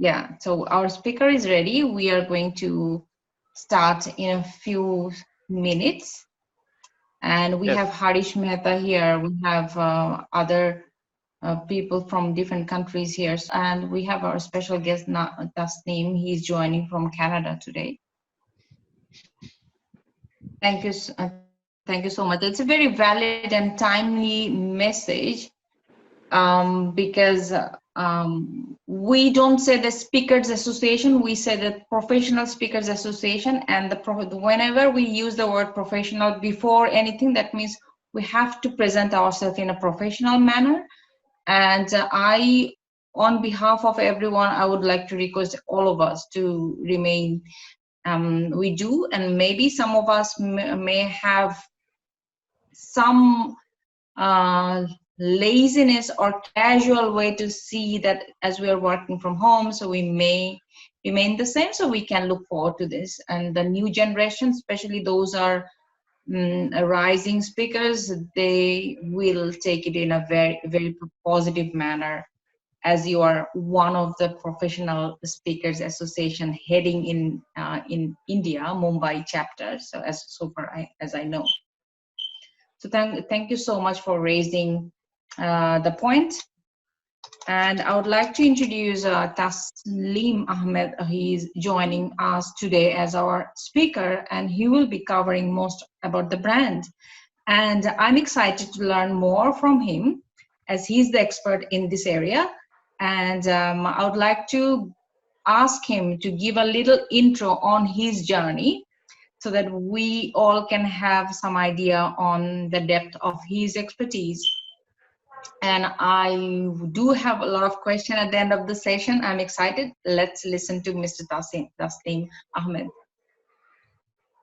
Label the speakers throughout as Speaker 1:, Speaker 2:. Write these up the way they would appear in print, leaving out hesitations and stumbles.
Speaker 1: Yeah, so our speaker is ready. We are going to start in a few minutes. And we have
Speaker 2: Yes.
Speaker 1: Harish Mehta here. We have other people from different countries here. And we have our special guest, Tasneem. He's joining from Canada today. Thank you. Thank you so much. It's a very valid and timely message because we don't say the Speakers Association, we say the Professional Speakers Association, and whenever we use the word professional before anything, that means we have to present ourselves in a professional manner. And on behalf of everyone, I would like to request all of us to remain. We do, and maybe some of us may have some laziness or casual way to see that as we are working from home, so we may remain the same, so we can look forward to this. And the new generation, especially those are rising speakers, they will take it in a very, very positive manner, as you are one of the Professional Speakers Association heading in India, Mumbai chapter, so far as I know. So thank you so much for raising the point. And I would like to introduce Tasneem Ahmed. He's joining us today as our speaker, and he will be covering most about the brand. And I'm excited to learn more from him, as he's the expert in this area. And I would like to ask him to give a little intro on his journey, so that we all can have some idea on the depth of his expertise. And I do have a lot of questions at the end of the session. I'm excited. Let's listen to Mr. Tasneem Ahmed.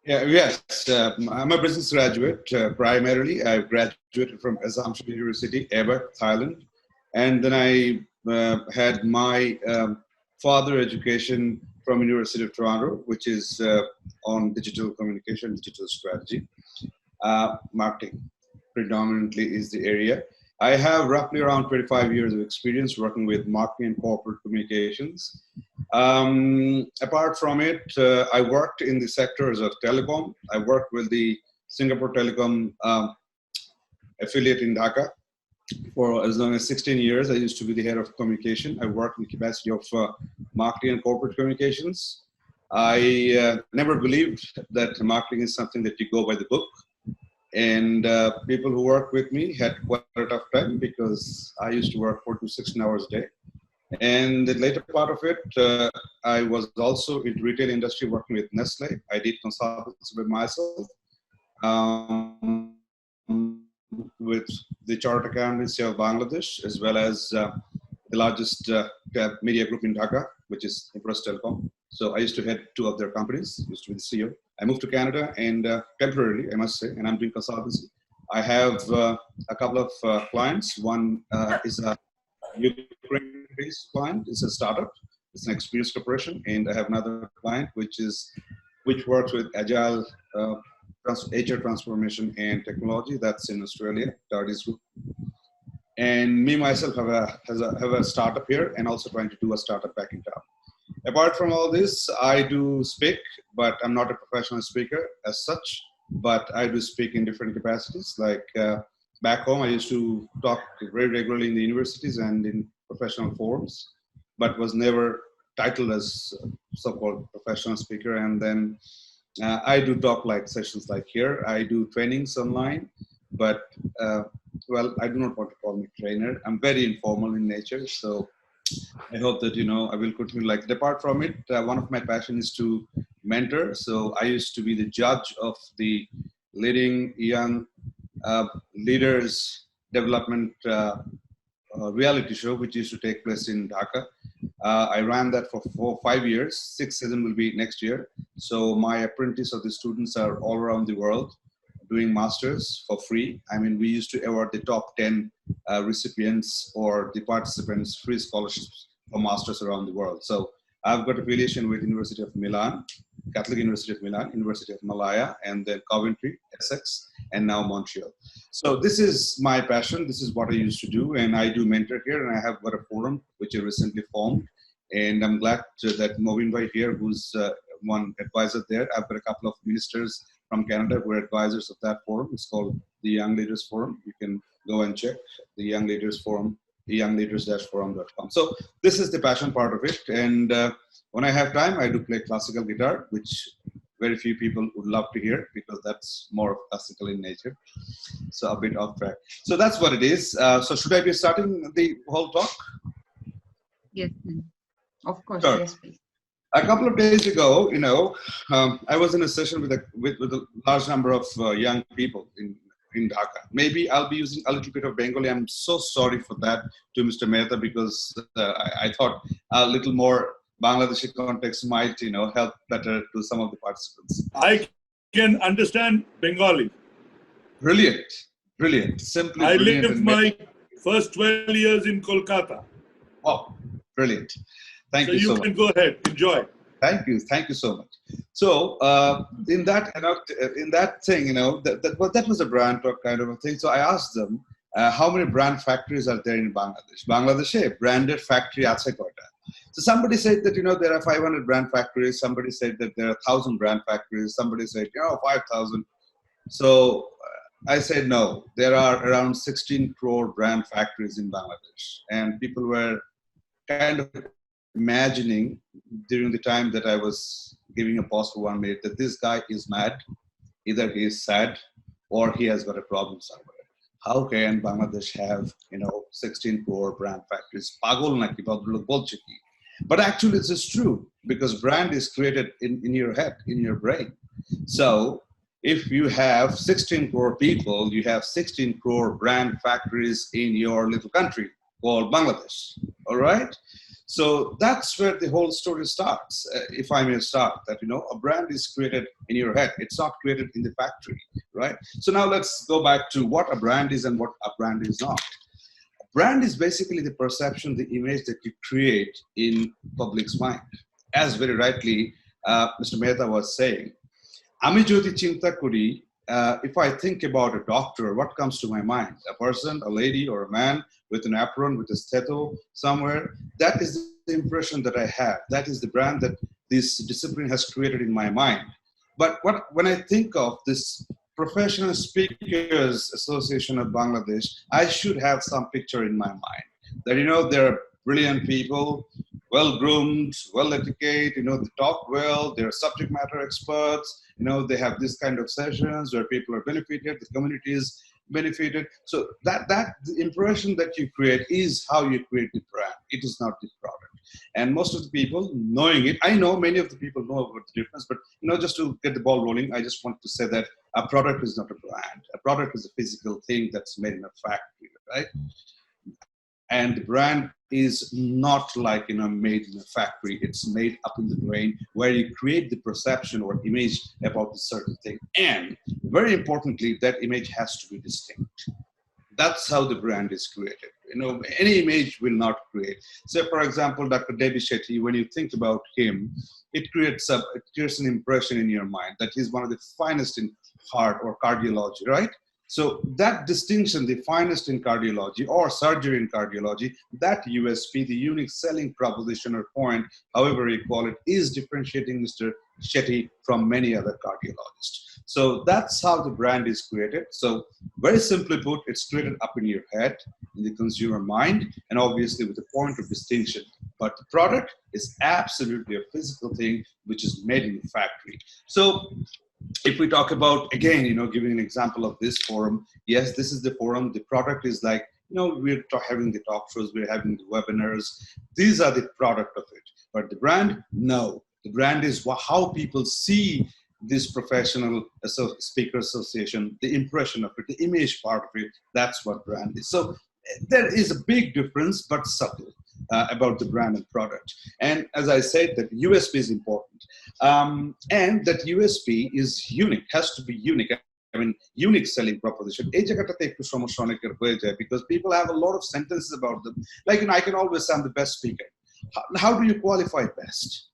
Speaker 2: Yeah, yes, I'm a business graduate. Primarily, I graduated from Assumption University, Eba, Thailand. And then I had my further education from University of Toronto, which is on digital communication, digital strategy. Marketing predominantly is the area. I have roughly around 25 years of experience working with marketing and corporate communications. Apart from it, I worked in the sectors of telecom. I worked with the Singapore Telecom affiliate in Dhaka for as long as 16 years. I used to be the head of communication. I worked in the capacity of marketing and corporate communications. I never believed that marketing is something that you go by the book. And people who work with me had quite a tough time because I used to work 4 to 16 hours a day. And the later part of it, I was also in the retail industry working with Nestle. I did consultancy with myself with the Chartered Accountancy of Bangladesh, as well as the largest media group in Dhaka, which is Impress Telecom. So I used to head 2 of their companies, used to be the CEO. I moved to Canada and temporarily, I must say, and I'm doing consultancy. I have a couple of clients. One is a Ukraine-based client. It's a startup. It's an experience corporation. And I have another client which works with agile HR transformation and technology. That's in Australia, Dardy's Group. And me myself have a startup here, and also trying to do a startup back in town. Apart from all this, I do speak, but I'm not a professional speaker as such, but I do speak in different capacities. Like back home, I used to talk very regularly in the universities and in professional forums, but was never titled as so-called professional speaker. And then I do talk like sessions like here. I do trainings online, but well, I do not want to call me trainer. I'm very informal in nature, so I hope that, I will continue like that. Apart from it, one of my passion is to mentor. So I used to be the judge of the leading young leaders development reality show, which used to take place in Dhaka. I ran that for 5 years. 6th season will be next year. So my apprentice of the students are all around the world doing masters for free. I mean, we used to award the top 10 recipients or the participants free scholarships for masters around the world. So I've got affiliation with University of Milan, Catholic University of Milan, University of Malaya, and then Coventry, Essex, and now Montreal. So this is my passion. This is what I used to do, and I do mentor here, and I have got a forum which I recently formed And I'm glad that Movin Bhai here, who's one advisor there. I've got a couple of ministers from Canada who are advisors of that forum. It's called the Young Leaders Forum. You can go and check the Young Leaders Forum, the youngleaders-forum.com. So this is the passion part of it. And when I have time, I do play classical guitar, which very few people would love to hear because that's more classical in nature. So a bit off track. So that's what it is. So should I be starting the whole talk?
Speaker 1: Yes, of course.
Speaker 2: Sure.
Speaker 1: Yes, please.
Speaker 2: A couple of days ago, I was in a session with a large number of young people in Dhaka. Maybe I'll be using a little bit of Bengali. I'm so sorry for that to Mr. Mehta because I thought a little more Bangladeshi context might, help better to some of the participants.
Speaker 3: I can understand Bengali.
Speaker 2: Brilliant, brilliant, simply
Speaker 3: I
Speaker 2: brilliant.
Speaker 3: lived my first 12 years in Kolkata.
Speaker 2: Oh, brilliant. Thank you so much.
Speaker 3: So you can go ahead, enjoy.
Speaker 2: Thank you so much. So in that thing, that was a brand talk kind of a thing. So I asked them, how many brand factories are there in Bangladesh? Bangladesh, branded factory ache koita. So somebody said that, there are 500 brand factories. Somebody said that there are 1,000 brand factories. Somebody said, 5,000. So I said, no, there are around 16 crore brand factories in Bangladesh. And people were kind of imagining during the time that I was giving a pause for 1 minute that this guy is mad. Either he is sad or he has got a problem somewhere. How can Bangladesh have, 16 crore brand factories? Pagol naki bhadralok bolche ki? But actually this is true because brand is created in your head, in your brain. So if you have 16 crore people, you have 16 crore brand factories in your little country called Bangladesh, all right? So that's where the whole story starts, if I may start, that, a brand is created in your head. It's not created in the factory, right? So now let's go back to what a brand is and what a brand is not. A brand is basically the perception, the image that you create in public's mind. As very rightly Mr. Mehta was saying, Ami jodi chinta kori, if I think about a doctor, what comes to my mind? A person, a lady, or a man with an apron, with a stetho somewhere. That is the impression that I have. That is the brand that this discipline has created in my mind. But when I think of this Professional Speakers Association of Bangladesh, I should have some picture in my mind. That, there are brilliant people, well-groomed, well-educated, they talk well, they're subject matter experts, they have this kind of sessions where people are benefited, the community is benefited. So that the impression that you create is how you create the brand. It is not the product. And most of the people knowing it, I know many of the people know about the difference, but just to get the ball rolling, I just want to say that a product is not a brand. A product is a physical thing that's made in a factory, right? And the brand is not like, made in a factory. It's made up in the brain where you create the perception or image about a certain thing. And very importantly, that image has to be distinct. That's how the brand is created. Any image will not create. Say, for example, Dr. Devi Shetty, when you think about him, it creates an impression in your mind that he's one of the finest in heart or cardiology, right? So that distinction, the finest in cardiology or surgery in cardiology, that USP, the unique selling proposition or point, however you call it, is differentiating Mr. Shetty from many other cardiologists. So that's how the brand is created. So very simply put, it's created up in your head, in the consumer mind, and obviously with a point of distinction. But the product is absolutely a physical thing which is made in the factory. So if we talk about, again, giving an example of this forum, yes, this is the forum. The product is like, we're having the talk shows, we're having the webinars. These are the product of it. But the brand, no. The brand is how people see this professional speaker association, the impression of it, the image part of it. That's what brand is. So there is a big difference, but subtle, about the brand and product. And as I said, that USP is important. And that USP is unique, has to be unique. I mean, unique selling proposition. Because people have a lot of sentences about them. Like, I can always say I'm the best speaker. How do you qualify best?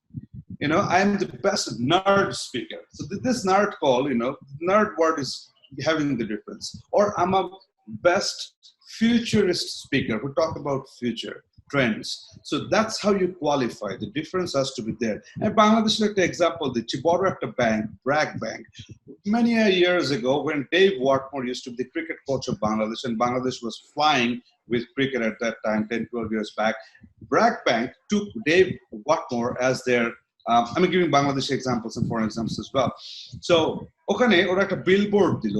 Speaker 2: I am the best nerd speaker. So this nerd call, nerd word is having the difference. Or I'm a best futurist speaker who talk about future. trends. So that's how you qualify. The difference has to be there. And Bangladesh, like the example, the Chiboro Ekta Bank, Bragg Bank, many years ago when Dave Watmore used to be the cricket coach of Bangladesh, and Bangladesh was flying with cricket at that time, 10, 12 years back, Bragg Bank took Dave Watmore as their, I'm giving Bangladesh examples and foreign examples as well. So, ওখানে ওরা একটা billboard দিল,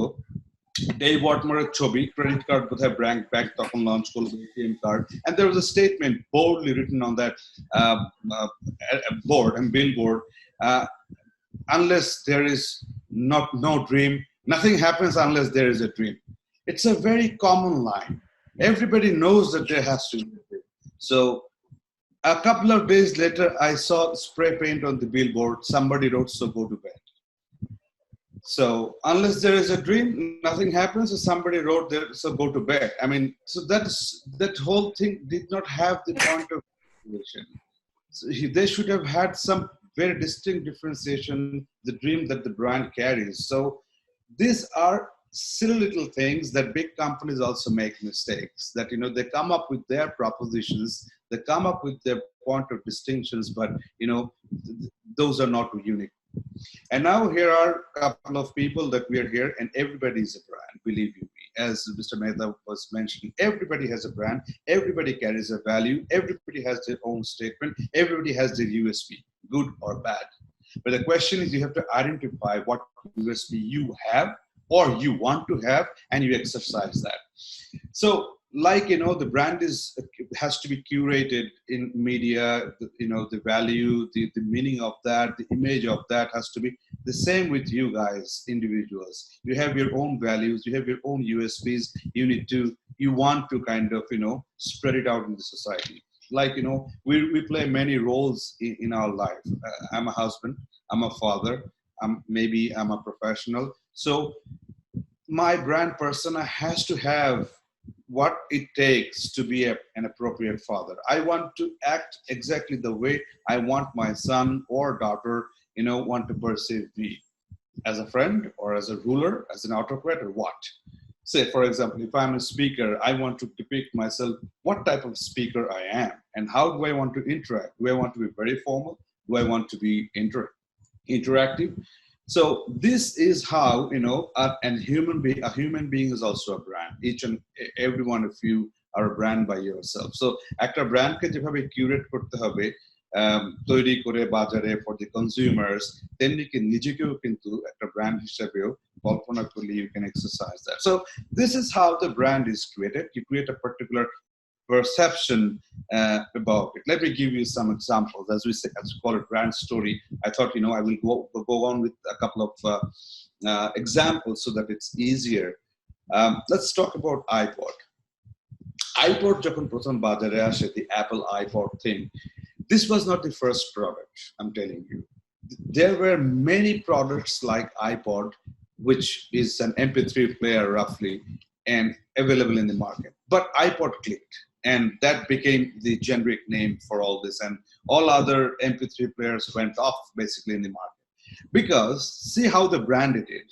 Speaker 2: Dave Watmore's ছবি, credit card বোধহয় Bragg Bank তখন launch করলো, ATM card, and there was a statement boldly written on that board and billboard, unless there is no dream, nothing happens unless there is a dream. It's a very common line. Everybody knows that there has to be a dream. So a couple of days later, I saw spray paint on the billboard. Somebody wrote, "So go to bed." So unless there is a dream, nothing happens. So somebody wrote there, "So go to bed." I mean, so that whole thing did not have the point of differentiation. So they should have had some very distinct differentiation, the dream that the brand carries. So these are silly little things that big companies also make mistakes, that, you know, they come up with their propositions, they come up with their point of distinctions, but, you know, those are not unique. And now here are a couple of people that we are here, and everybody is a brand, believe you me. As Mr. Mehta was mentioning, everybody has a brand, everybody carries a value, everybody has their own statement, everybody has their USP, good or bad. But the question is, you have to identify what USP you have or you want to have, and you exercise that. So, like, you know, the brand has to be curated in media, you know, the value, the meaning of that, the image of that has to be the same with you guys, individuals. You have your own values, you have your own USPs, you want to kind of, you know, spread it out in the society. Like, you know, we play many roles in our life. I'm a husband, I'm a father, maybe I'm a professional. So my brand persona has to have what it takes to be an appropriate father. I want to act exactly the way I want my son or daughter, you know, want to perceive me, as a friend or as a ruler, as an autocrat, or what. Say, for example, if I'm a speaker, I want to depict myself, what type of speaker I am, and how do I want to interact? Do I want to be very formal? Do I want to be interactive? So this is how, you know, a human being is also a brand. Each and every one of you are a brand by yourself. So একটা ব্র্যান্ডকে যেভাবে curate করতে হবে, তৈরি করে বাজারে for the consumers, তেমনি কি নিজেকেও কিন্তু একটা ব্র্যান্ড হিসেবেও কল্পনা করলে you can exercise that. So this is how the brand is created. You create a particular perception about it. Let me give you some examples. As we call it brand story, I thought, you know, I will go on with a couple of examples so that it's easier. Let's talk about iPod. iPod যখন প্রথম বাজারে আসে, the Apple iPod thing, this was not the first product, I'm telling you. There were many products like iPod, which is an MP3 player roughly, and available in the market. But iPod clicked, and that became the generic name for all this, and all other MP3 players went off basically in the market. Because see how the brand it is.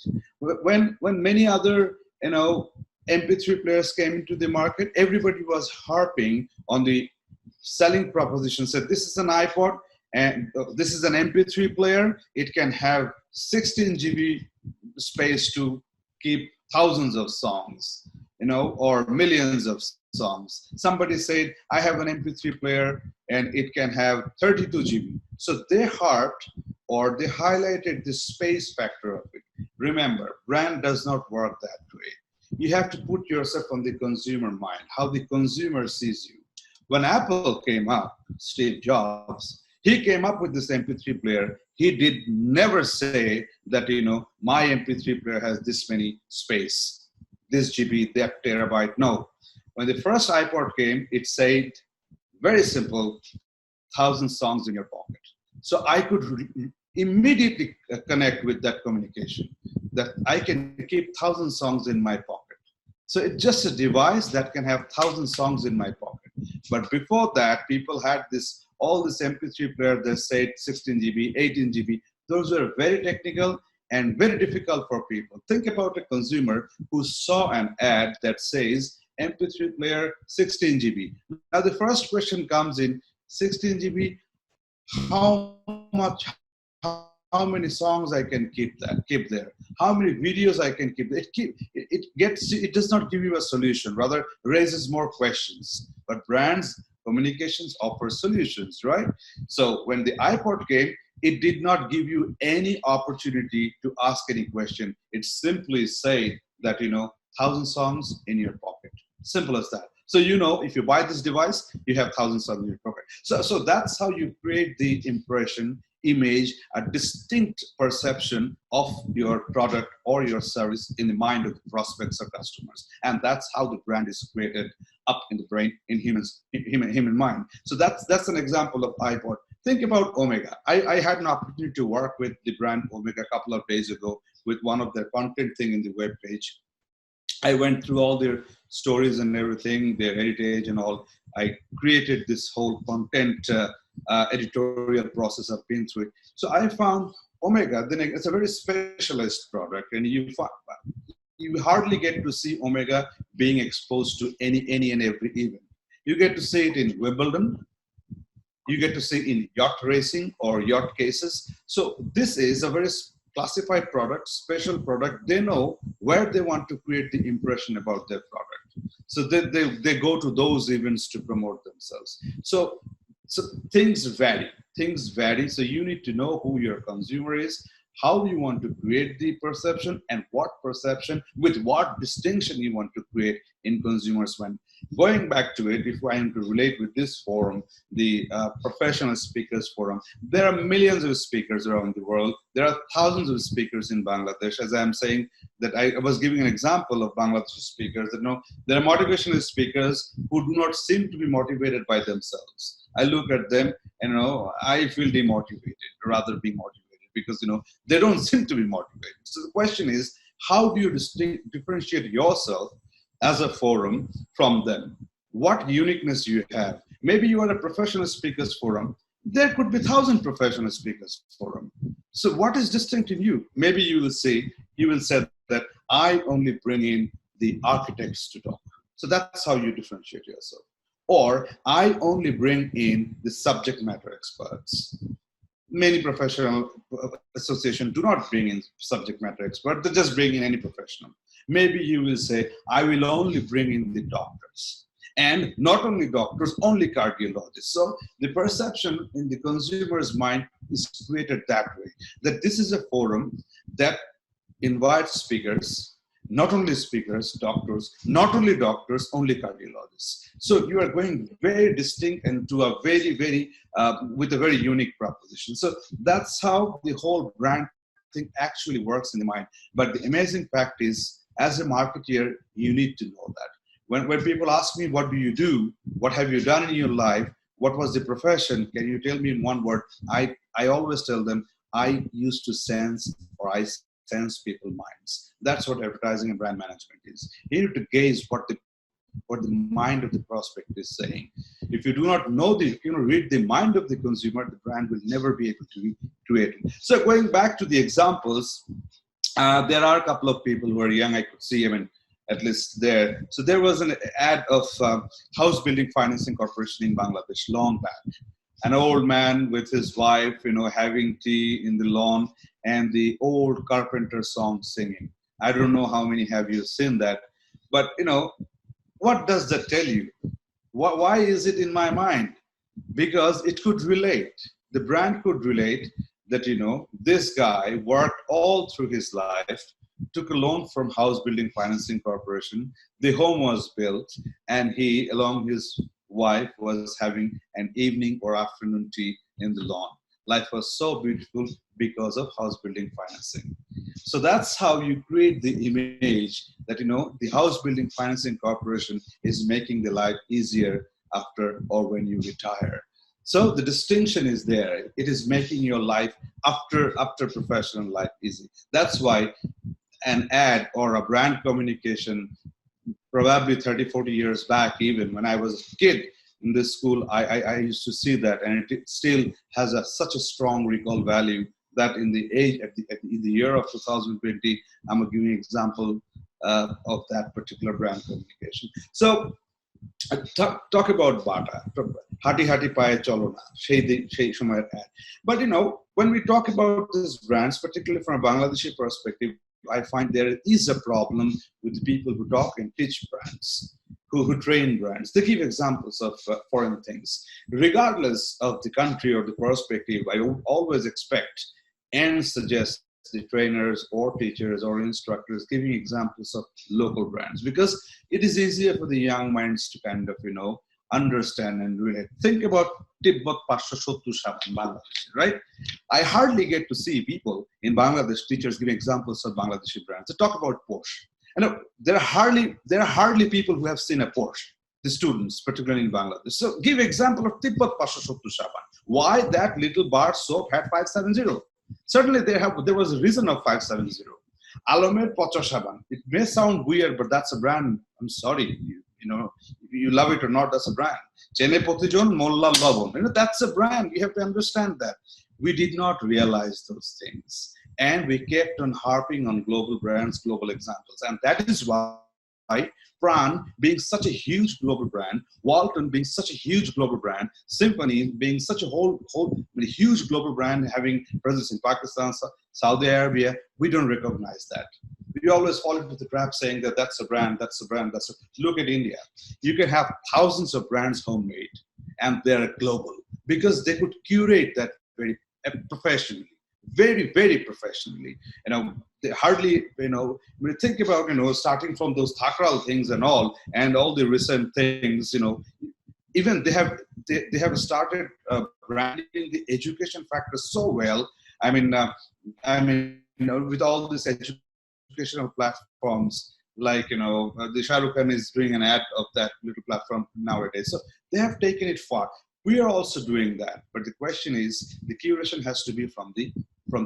Speaker 2: When many other, you know, MP3 players came into the market, everybody was harping on the selling proposition, said this is an iPod and this is an MP3 player. It can have 16 GB space to keep thousands of songs, you know, or millions of songs. Somebody said, I have an MP3 player and it can have 32 GB. So they harped, or they highlighted the space factor of it. Remember, brand does not work that way. You have to put yourself on the consumer mind, how the consumer sees you. When Apple came up, Steve Jobs, he came up with this MP3 player. He did never say that, you know, my MP3 player has this many space, this GB, that terabyte. No. When the first iPod came, it said, very simple, 1,000 songs in your pocket. So I could immediately connect with that communication, that I can keep 1,000 songs in my pocket. So it's just a device that can have 1,000 songs in my pocket. But before that, people had all this MP3 player that said 16 GB, 18 GB. Those were very technical and very difficult for people. Think about a consumer who saw an ad that says MP3 player 16 GB. Now the first question comes in, 16 GB, how much, how many songs I can keep there, how many videos I can keep. It does not give you a solution, rather raises more questions. But brands communications offer solutions, right? So when the iPod came, it did not give you any opportunity to ask any question. It simply said that, 1,000 songs in your pocket. Simple as that. So, if you buy this device, you have 1,000 songs in your pocket. So that's how you create the impression, image, a distinct perception of your product or your service in the mind of the prospects or customers. And that's how the brand is created up in the brain, in human mind. So that's an example of iPod. Think about Omega. I had an opportunity to work with the brand Omega a couple of days ago with one of their content thing in the web page. I went through all their stories and everything, their heritage and all. I created this whole content editorial process. I've been through it. So I found Omega, then it's a very specialized product, and you hardly get to see Omega being exposed to any and every event. You get to see it in Wimbledon. You get to see it in yacht racing or yacht cases. So this is a very classified product, special product. They know where they want to create the impression about their product. So they go to those events to promote themselves. So things vary. So you need to know who your consumer is, how you want to create the perception, and what perception, with what distinction you want to create in consumers' mind. Going back to it, if I am to relate with this forum, the professional speakers forum, there are millions of speakers around the world. There are thousands of speakers in Bangladesh. As I'm saying, that I was giving an example of Bangladeshi speakers, that there are motivational speakers who do not seem to be motivated by themselves. I look at them and I feel demotivated rather than being motivated, because they don't seem to be motivated. So the question is, how do you differentiate yourself as a forum from them? What uniqueness you have? Maybe you are a professional speakers forum. There could be 1,000 professional speakers forum. So what is distinct in you? Maybe you will say that I only bring in the architects to talk. So that's how you differentiate yourself. Or I only bring in the subject matter experts. Many professional associations do not bring in subject matter experts, they just bring in any professional. Maybe you will say, I will only bring in the doctors. And not only doctors, only cardiologists. So the perception in the consumer's mind is created that way, that this is a forum that invites speakers, not only speakers, doctors, not only doctors, only cardiologists. So you are going very distinct and to a very, with a very unique proposition. So that's how the whole brand thing actually works in the mind. But the amazing fact is, as a marketeer, you need to know that. When people ask me, what do you do? What have you done in your life? What was the profession? Can you tell me in one word? I always tell them, I used to sense, or I sense people's minds. That's what advertising and brand management is. You need to gauge what the mind of the prospect is saying. If you do not know read the mind of the consumer, the brand will never be able to be created. So going back to the examples, there are a couple of people who are young. I could see, at least there. So there was an ad of House Building Financing Corporation in Bangladesh long back. An old man with his wife, having tea in the lawn, and the old carpenter song singing. I don't know how many have you seen that, but what does that tell you? Why is it in my mind? Because it could relate. The brand could relate that, this guy worked all through his life, took a loan from House Building Financing Corporation. The home was built, and he, along his wife, was having an evening or afternoon tea in the lawn. Life was so beautiful because of house building financing. So that's how you create the image that, the House Building Financing Corporation is making the life easier after or when you retire. So the distinction is there. It is making your life after professional life easy. That's why an ad or a brand communication, probably 30, 40 years back, even when I was a kid in this school, I used to see that, and it still has such a strong recall value that in the year of 2020, I'm giving an example, of that particular brand communication. So talk about Bata, hati hati paye cholo na, সেই সময়ের ad. But when we talk about these brands, particularly from a Bangladeshi perspective, I find there is a problem with the people who talk and teach brands, who train brands. They give examples of foreign things. Regardless of the country or the perspective, I would always expect and suggest the trainers or teachers or instructors giving examples of local brands, because it is easier for the young minds to kind of understand and relate. Think about Tibbet 570 Shaban, Bangladesh, right? I hardly get to see people in Bangladesh, teachers giving examples of Bangladeshi brands. They talk about Porsche. There are hardly people who have seen a Porsche, the students, particularly in Bangladesh. So give example of Tibbet 570 Shaban. Why that little bar soap had 570? Certainly there was a reason of 570. Alomer Pocha Shaban. It may sound weird, but that's a brand. I'm sorry, you love it or not, that's a brand. Chene Potijon Molla Lobon. That's a brand. You have to understand that. We did not realize those things. And we kept on harping on global brands, global examples. And that is why Pran being such a huge global brand, Walton being such a huge global brand, Symphony being such a whole huge global brand, having presence in Pakistan, Saudi Arabia, we don't recognize that. We always fall into the trap saying that that's a brand, that's a brand, that's a... Look at India. You can have thousands of brands homemade, and they're global because they could curate that very professionally. Very, very professionally. They hardly, when you think about, starting from those Thakral things and all the recent things, even they have started branding the education factor so well. With all these educational platforms, like, the Shah Rukh Khan is doing an ad of that little platform nowadays. So they have taken it far. We are also doing that, but the question is, the curation has to be from the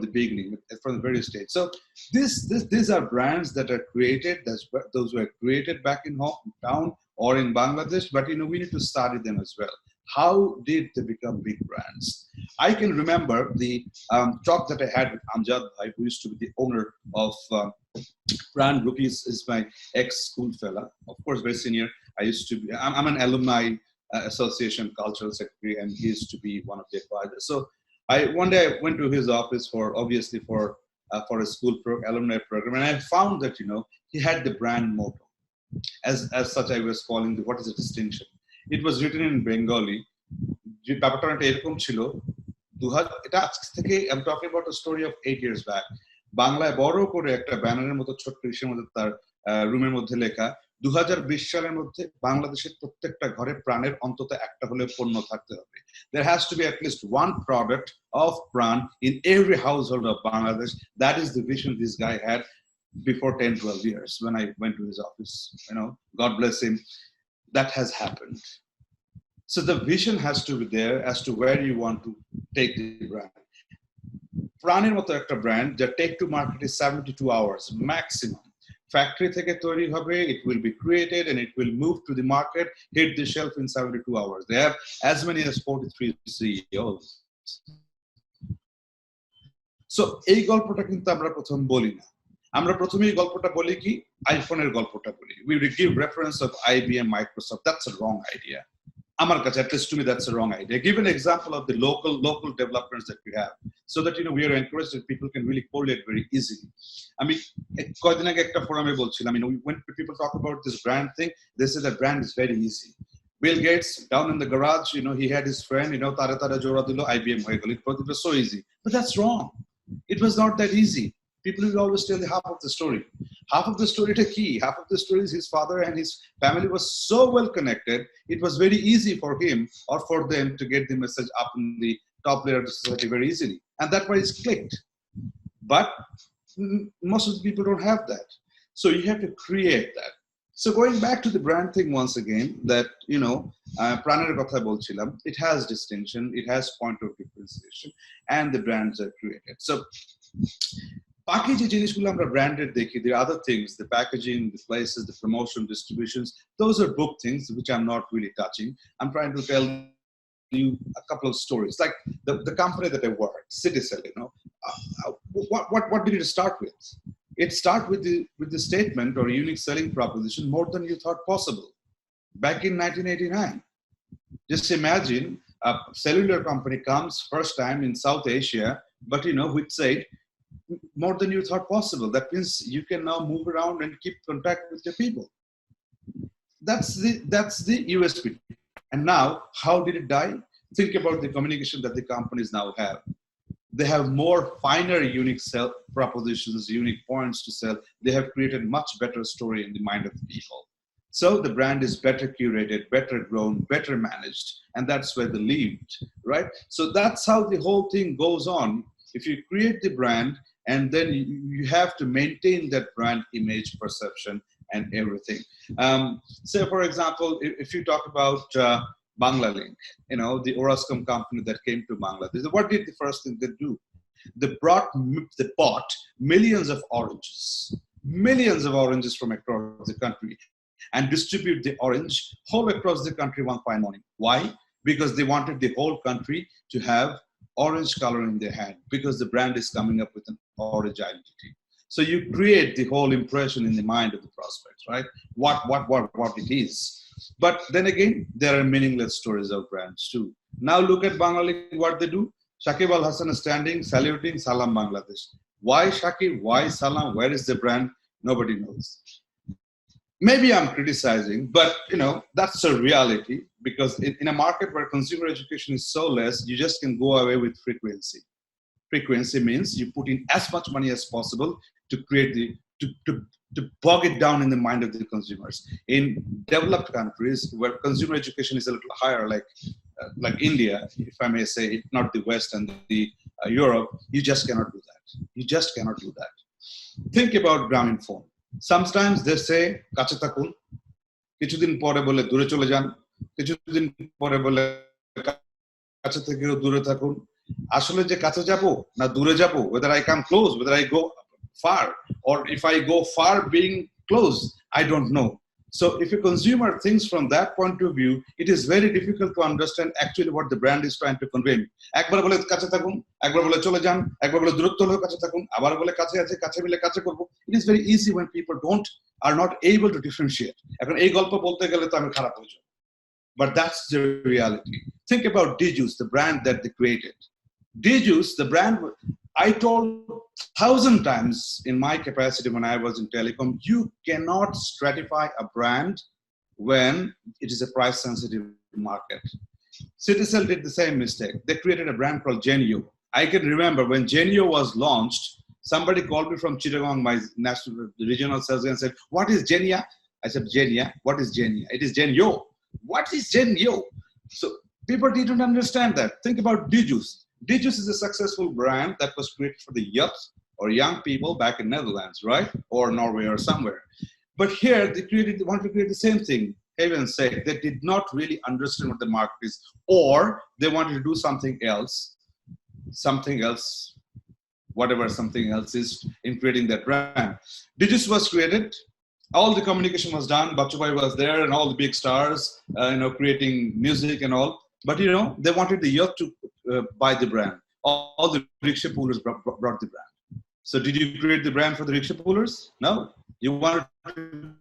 Speaker 2: beginning, from the very stage. So these are brands that are created. Those were created back in hometown or in Bangladesh, but we need to study them as well. How did they become big brands? I can remember the talk that I had with Amjad Bhai, who used to be the owner of Brand Rookies, is my ex-school fella, of course, very senior. I'm an alumni association cultural secretary, and he used to be one of the advisors. So one day I went to his office for a school alumni program, and I found that he had the brand motto. As such, I was calling what is the distinction. It was written in Bengali. I'm talking about a story of 8 years back. বাংলায় বড় করে একটা ব্যানারের মতো ছোট্ট ইসের মধ্যে তার রুমের মধ্যে লেখা 2020 সালের মধ্যে বাংলাদেশের প্রত্যেকটা ঘরে প্রাণের অন্তত একটা হলে পণ্য থাকতে হবে. There has to be at least one product of Pran in every household of Bangladesh. That is the vision this guy had before 10-12 years when I went to his office. God bless him. That has happened. So the vision has to be there as to where you want to take the brand. Praner moto ekta brand, the take to market is 72 hours maximum. Factory থেকে তৈরি হবে, it will be created and it will move to the market, hit the shelf in 72 hours. They have as many as 43 CEOs. So এই গল্পটা কিন্তু আমরা প্রথম বলি না. আমরা প্রথমে এই গল্পটা বলি কি, আইফোনের গল্পটা বলি. We give reference of IBM, Microsoft. That's a wrong idea. Amar kache, at least to me, that's a wrong idea. Give an example of the local developments that we have, so that we are encouraged that people can really correlate very easily. Koidin age ekta forum e bolchilam, when people talk about this brand thing, they say that brand is very easy. Bill Gates down in the garage, he had his friend, tara jora dilo, IBM hoye gelo. It was so easy, but that's wrong. It was not that easy. People will always tell the half of the story. Half of the story to key. Half of the story is his father and his family was so well connected. It was very easy for him or for them to get the message up in the top layer of the society very easily. And that's why it's clicked. But most of the people don't have that. So you have to create that. So going back to the brand thing once again, that, Praner kotha bolchilam, it has distinction, it has point of differentiation, and the brands are created. So বাকি যে জিনিসগুলো আমরা branded দেখি, the other things, the packaging, the places, the promotion, distributions, those are book things which I'm not really touching. I'm trying to tell you a couple of stories, like the company that I worked, Citysel. What did it start with? it starts with the statement or unique selling proposition, more than you thought possible, back in 1989. Just imagine a cellular company comes first time in South Asia, but which said more than you thought possible. That means you can now move around and keep contact with your people. That's the USP. And now, how did it die? Think about the communication that the companies now have. They have more finer unique sell propositions, unique points to sell. They have created much better story in the mind of the people. So the brand is better curated, better grown, better managed, and that's where they lived, right? So that's how the whole thing goes on. If you create the brand, and then you have to maintain that brand image, perception, and everything. So, for example, if you talk about Banglalink, the Orascom company that came to Bangladesh, what did the first thing they do? They bought millions of oranges from across the country, and distribute the orange whole across the country one fine morning. Why? Because they wanted the whole country to have orange color in their hand, because the brand is coming up with an orange identity. So you create the whole impression in the mind of the prospects, right? What it is. But then again, there are meaningless stories of brands too. Now look at Bangladesh, what they do. Shakib Al Hasan is standing, saluting, Salam Bangladesh. Why Shakib? Why Salam? Where is the brand? Nobody knows. Maybe I'm criticizing, but that's a reality, because in a market where consumer education is so less, you just can go away with frequency. Frequency means you put in as much money as possible to create to bog it down in the mind of the consumers. In developed countries where consumer education is a little higher, like India, if I may say, not the West and the Europe, you just cannot do that. You just cannot do that. Think about Grameenphone. Sometimes they say, kache thakun, kichudin pore bole dure chole jan, kichudin pore bole kache thekeo dure thakun. Ashole je kache jabo na dure jabo, whether I come close, whether I go far, or if I go far being close, I don't know. So if a consumer thinks from that point of view, it is very difficult to understand actually what the brand is trying to convey. Ekbar bole kache thakun, ekbar bole chole jan, ekbar bole durotto hole kache thakun, abar bole kache ache, kache mile kache korbo. It is very easy when people are not able to differentiate. Ekhon ei golpo bolte gele to ami kharap hoye jab. But that's the reality. Think about Dijus, the brand that they created. Dijus, the brand, I told 1,000 times in my capacity when I was in telecom, you cannot stratify a brand when it is a price-sensitive market. Citycell did the same mistake. They created a brand called Genio. I can remember when Genio was launched, somebody called me from Chittagong, my national regional sales guy, and said, "What is Genia?" I said, "Genia? What is Genia?" "It is Genio." "What is Genio?" So people didn't understand that. Think about Dijus. Dijus is a successful brand that was created for the youth or young people back in Netherlands, right? Or Norway or somewhere. But here they wanted to create the same thing. Heaven said they did not really understand what the market is, or they wanted to do something else, whatever something else is in creating that brand. Dijus was created. All the communication was done. Bachchabhai was there and all the big stars, creating music and all. But, they wanted the youth to buy the brand. All the rickshaw pullers brought the brand. So did you create the brand for the rickshaw pullers? No. You wanted to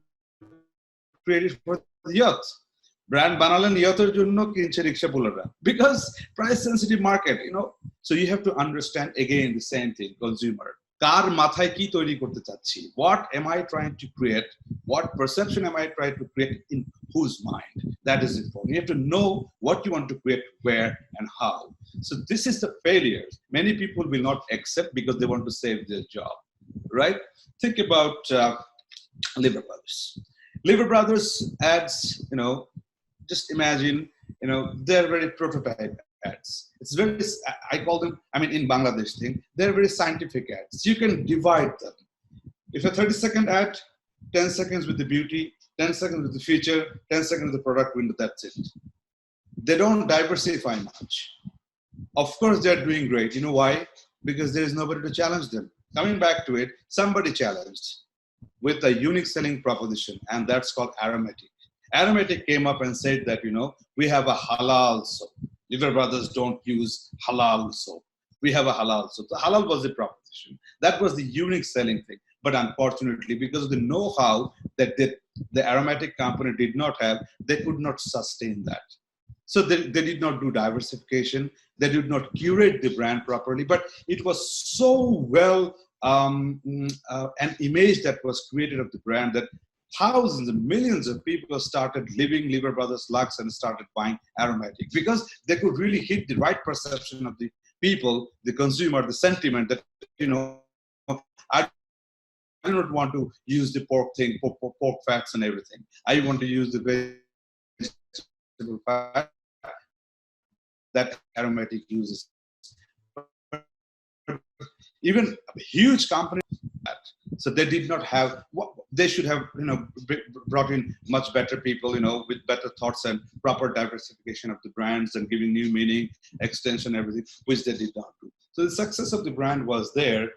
Speaker 2: create it for the youth. Brand banalen youth-er jonno kinche rickshaw pullerra. Because price sensitive market, So you have to understand again the same thing, consumer. Kar mathay ki toiri korte chacchi? What am I trying to create? What perception am I trying to create in whose mind? That is important. You have to know what you want to create, where, and how. So this is the failure. Many people will not accept because they want to save their job, right? Think about Liver Brothers. Liver Brothers ads, just imagine, they're very prototype ads. It's very, I call them, in Bangladesh thing, they're very scientific ads. You can divide them. If a 30-second ad, 10 seconds with the beauty, 10 seconds with the feature, 10 seconds with the product window, that's it. They don't diversify much. Of course, they're doing great. You know why? Because there is nobody to challenge them. Coming back to it, somebody challenged with a unique selling proposition, and that's called Aromatic. Aromatic came up and said that, we have a halal soap. Liver Brothers don't use halal soap. We have a halal soap. The halal was the proposition. That was the unique selling thing. But unfortunately, because of the know-how that the aromatic company did not have, they could not sustain that. So they did not do diversification. They did not curate the brand properly. But it was so well an image that was created of the brand that thousands and millions of people started living Lever Brothers Lux and started buying aromatic because they could really hit the right perception of the people, the consumer, the sentiment that, I do not want to use the pork thing, pork fats and everything. I want to use the vegetable fat that aromatic uses. Even huge companies, so they did not have what they should have, brought in much better people, with better thoughts and proper diversification of the brands and giving new meaning, extension, everything, which they did not do. So the success of the brand was there,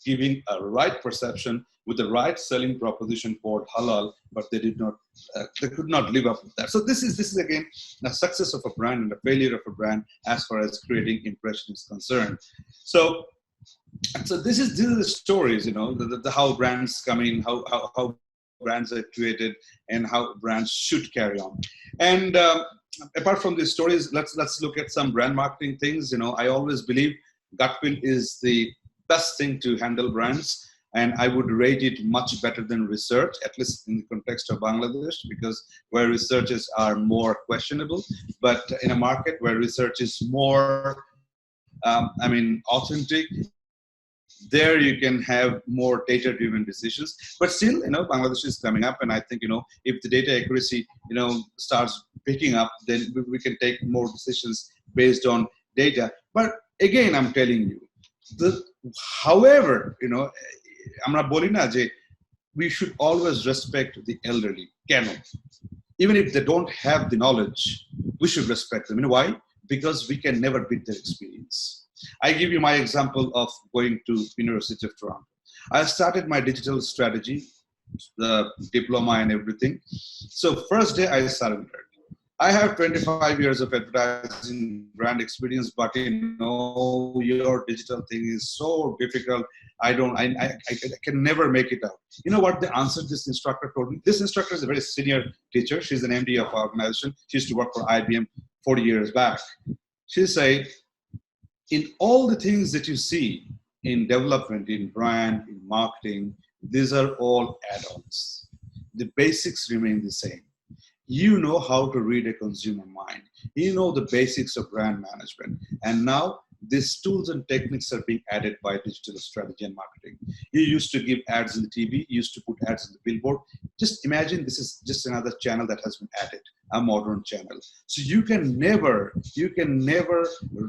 Speaker 2: giving a right perception with the right selling proposition for halal, but they did not, they could not live up to that. So this is again a success of a brand and a failure of a brand as far as creating impression is concerned. So this is the stories, the how brands come in, how brands are created, and how brands should carry on. And apart from these stories, let's look at some brand marketing things. I always believe gut feel is the best thing to handle brands, and I would rate it much better than research, at least in the context of Bangladesh, because where researches are more questionable, but in a market where research is more, authentic, there you can have more data-driven decisions. But still, Bangladesh is coming up, and I think, if the data accuracy, starts picking up, then we can take more decisions based on data. But again, I'm telling you, however, আমরা বলি না যে we should always respect the elderly. কেন? Even if they don't have the knowledge, we should respect them. Why? Because we can never beat their experience. I give you my example of going to University of Toronto. I started my digital strategy, the diploma and everything. So first day I surrendered. I have 25 years of advertising brand experience, but your digital thing is so difficult. I can never make it out. You know what the answer this instructor told me? This instructor is a very senior teacher. She's an MD of our organization. She used to work for IBM 40 years back. She said, in all the things that you see in development, in brand, in marketing, these are all add-ons. The basics remain the same. You know how to read a consumer mind. You know the basics of brand management. And now these tools and techniques are being added by digital strategy and marketing. You used to give ads in the TV, you used to put ads in the billboard. Just imagine this is just another channel that has been added, a modern channel. So you can never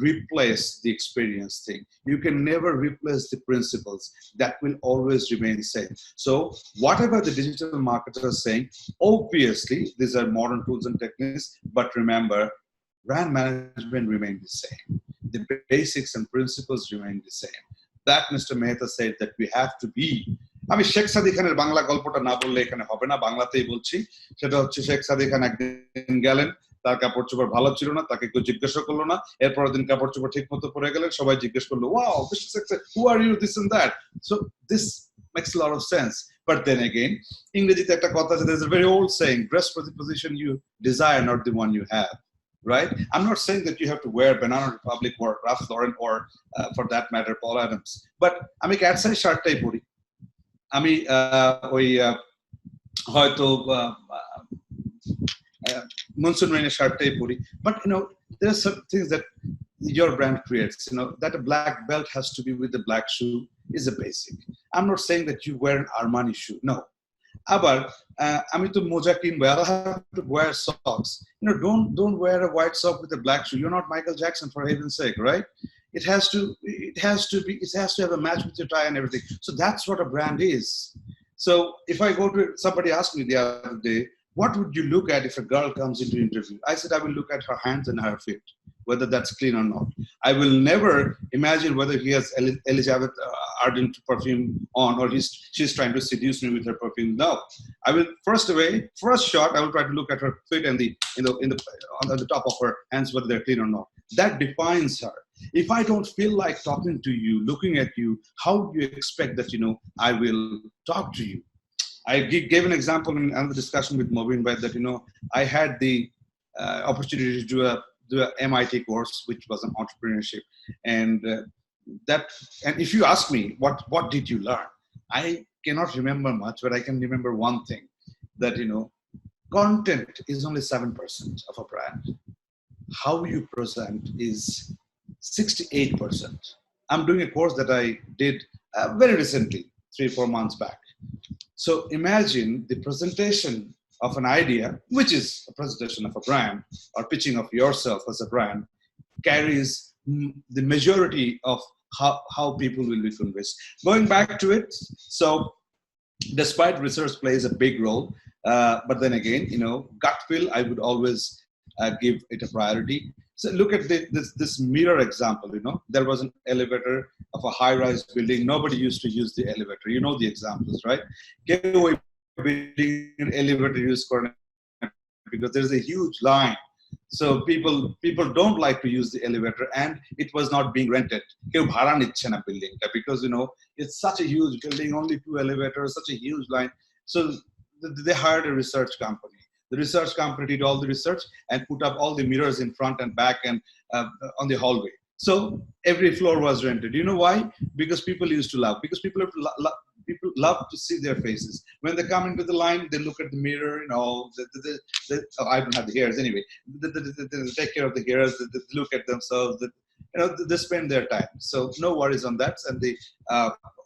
Speaker 2: replace the experience thing. You can never replace the principles. That will always remain the same. So whatever the digital marketers are saying, obviously these are modern tools and techniques, but remember, brand management remains the same. The basics and principles remain the same. That Mr. Mehta said that we have to be. আমি শেখ সাদি খানের বাংলা গল্পটা না বললে এখানে হবে না, বাংলাতেই বলছি। সেটা হচ্ছে শেখ সাদি খান একদিন গেলেন, তার কাপড় চোপড় ভালো ছিল না, তাকে কেউ জিজ্ঞাসা করলো না। এরপরের দিন কাপড় চোপড় ঠিক মতো পরে গেলেন, সবাই জিজ্ঞেস করলো, wow, who are you, this and that. So this makes a lot of sense. But then again, ইংরেজিতে একটা কথা আছে, there's a very old saying, dress for the position you desire, not the one you have. Right? I'm not saying that you have to wear Banana Republic or Ralph Lauren or for that matter Paul Adams, but আমি cat size শার্টটাই পরি, আমি ওই হয়তো monsoon রেনের শার্টটাই পরি, but there are some things that your brand creates. That a black belt has to be with the black shoe is a basic. I'm not saying that you wear an Armani shoe, no. আবার আমি তো মোজা কিনবো, I have to wear socks. Don't wear a white sock with a black shoe. You're not Michael Jackson, for heaven's sake, right? It has to have a match with your tie and everything. So that's what a brand is. So if I go to somebody asked me the other day, what would you look at if a girl comes into interview? I said I will look at her hands and her feet, whether that's clean or not. I will never imagine whether he has Elizabeth Arden perfume on or she's trying to seduce me with her perfume. No, I will first shot, I will try to look at her feet and on the top of her hands, whether they're clean or not. That defines her. If I don't feel like talking to you, looking at you, how do you expect that, I will talk to you? I gave an example in another discussion with Mobin, but that, I had the opportunity to do a MIT course, which was an entrepreneurship. And and if you ask me, what did you learn? I cannot remember much, but I can remember one thing, that, content is only 7% of a brand. How you present is 68%. I'm doing a course that I did very recently, 3-4 months back. So imagine the presentation of an idea, which is a presentation of a brand or pitching of yourself as a brand, carries the majority of how people will be convinced. Going back to it, so despite research plays a big role, but then again, gut feel, I would always give it a priority. So look at this mirror example. There was an elevator of a high-rise building. Nobody used to use the elevator. You know the examples, right? Get away building an elevator use because there's a huge line. So people don't like to use the elevator, and it was not being rented. Building because it's such a huge building, only 2 elevators, such a huge line. So they hired a research company. The research company did all the research and put up all the mirrors in front and back and on the hallway. So every floor was rented. You know why? Because people used to love. Because people love to see their faces. When they come into the line, they look at the mirror. I don't have the hairs anyway. They take care of the hairs. They look at themselves. They spend their time. So no worries on that. And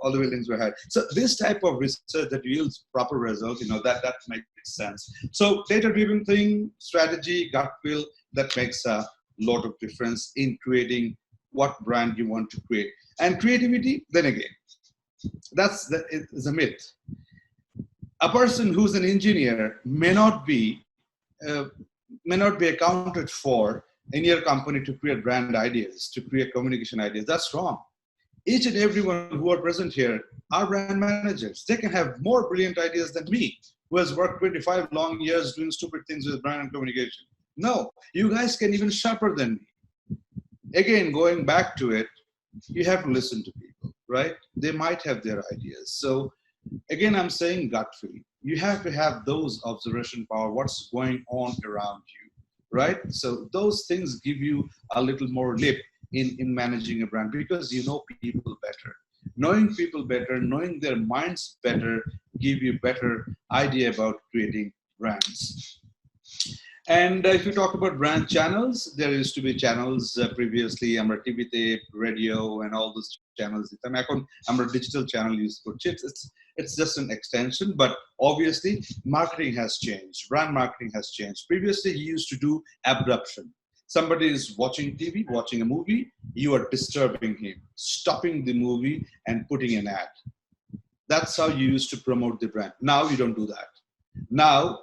Speaker 2: all the buildings were had. So this type of research that yields proper results, that makes sense. So data-driven thing, strategy, gut feel, that makes a lot of difference in creating what brand you want to create. And creativity, then again, is a myth. A person who's an engineer may not be accounted for in your company to create brand ideas, to create communication ideas. That's wrong. Each and everyone who are present here are brand managers. They can have more brilliant ideas than me, who has worked 25 long years doing stupid things with brand and communication. No, you guys can even sharper than me. Again, going back to it, you have to listen to people, right? They might have their ideas. So again, I'm saying gut feel. You have to have those observation power, what's going on around you, right? So those things give you a little more lip in managing a brand, because you know people better. Knowing people better, knowing their minds better, give you better idea about creating brands. And if you talk about brand channels, there used to be channels previously, TV, radio, and all those channels. I'm a digital channel used for chips. It's just an extension, but obviously marketing has changed. Brand marketing has changed. Previously, you used to do abduction. Somebody is watching TV, watching a movie, you are disturbing him, stopping the movie and putting an ad. That's how you used to promote the brand. Now you don't do that. Now,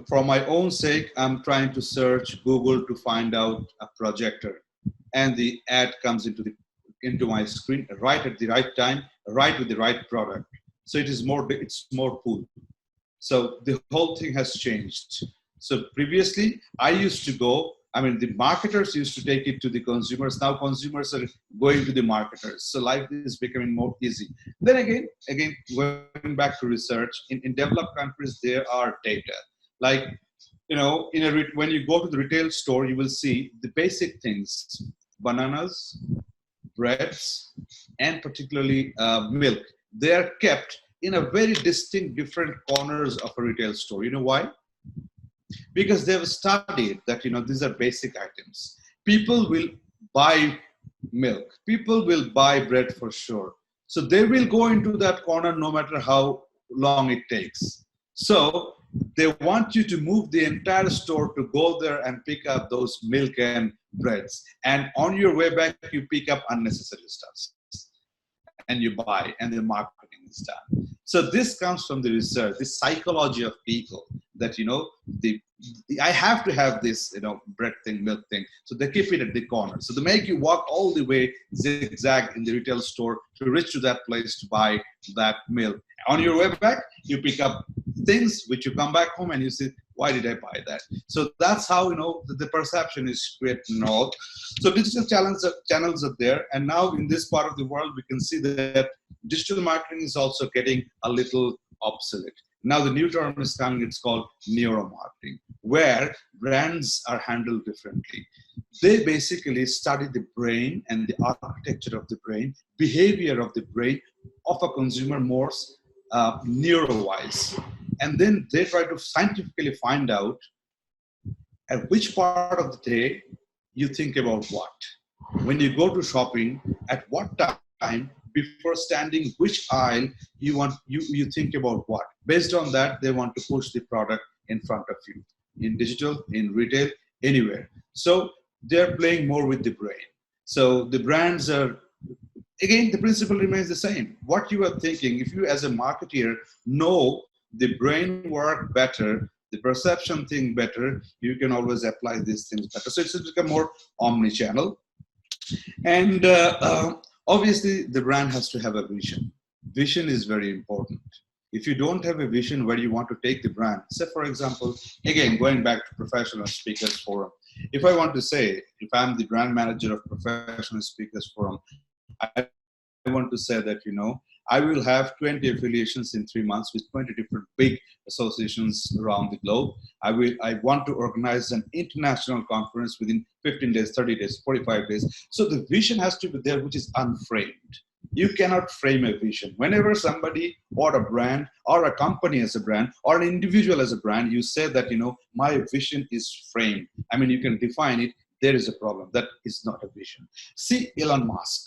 Speaker 2: for my own sake, I'm trying to search Google to find out a projector, and the ad comes into my screen right at the right time, right with the right product. So it's more cool. So the whole thing has changed. So previously, I used to the marketers used to take it to the consumers. Now consumers are going to the marketers. So life is becoming more easy. Then again, going back to research, in developed countries, there are data. Like, when you go to the retail store, you will see the basic things: bananas, breads, and particularly milk. They are kept in a very distinct, different corners of a retail store. You know why? Because they've studied that, these are basic items. People will buy milk. People will buy bread for sure. So they will go into that corner no matter how long it takes. So they want you to move the entire store to go there and pick up those milk and breads. And on your way back, you pick up unnecessary stuff. And you buy, and the marketing is done. So this comes from the research, the psychology of people, that I have to have this bread thing, milk thing. So they keep it at the corner. So they make you walk all the way zigzag in the retail store to reach to that place to buy that milk. On your way back, you pick up things which you come back home and you say, Why did I buy that? So that's how, the perception is created and all. So digital channels are there. And now in this part of the world, we can see that digital marketing is also getting a little obsolete. Now the new term is coming, it's called neuromarketing, where brands are handled differently. They basically study the brain and the architecture of the brain, behavior of the brain of a consumer more neuro-wise. And then they try to scientifically find out at which part of the day you think about what. When you go to shopping, at what time before standing which aisle you think about what. Based on that, they want to push the product in front of you, in digital, in retail, anywhere. So they're playing more with the brain. So the brands are, again, the principle remains the same. What you are thinking, if you as a marketeer know the brain work better, the perception thing better, you can always apply these things better. So it's become more omni-channel. And obviously, the brand has to have a vision. Vision is very important. If you don't have a vision where you want to take the brand, say for example, again, going back to Professional Speakers Forum, if I want to say, if I'm the brand manager of Professional Speakers Forum, I want to say that, I will have 20 affiliations in 3 months with 20 different big associations around the globe. I want to organize an international conference within 15 days, 30 days, 45 days. So the vision has to be there, which is unframed. You cannot frame a vision. Whenever somebody or a brand or a company as a brand or an individual as a brand, you say that, my vision is framed. I mean, you can define it. There is a problem. That is not a vision. See Elon Musk.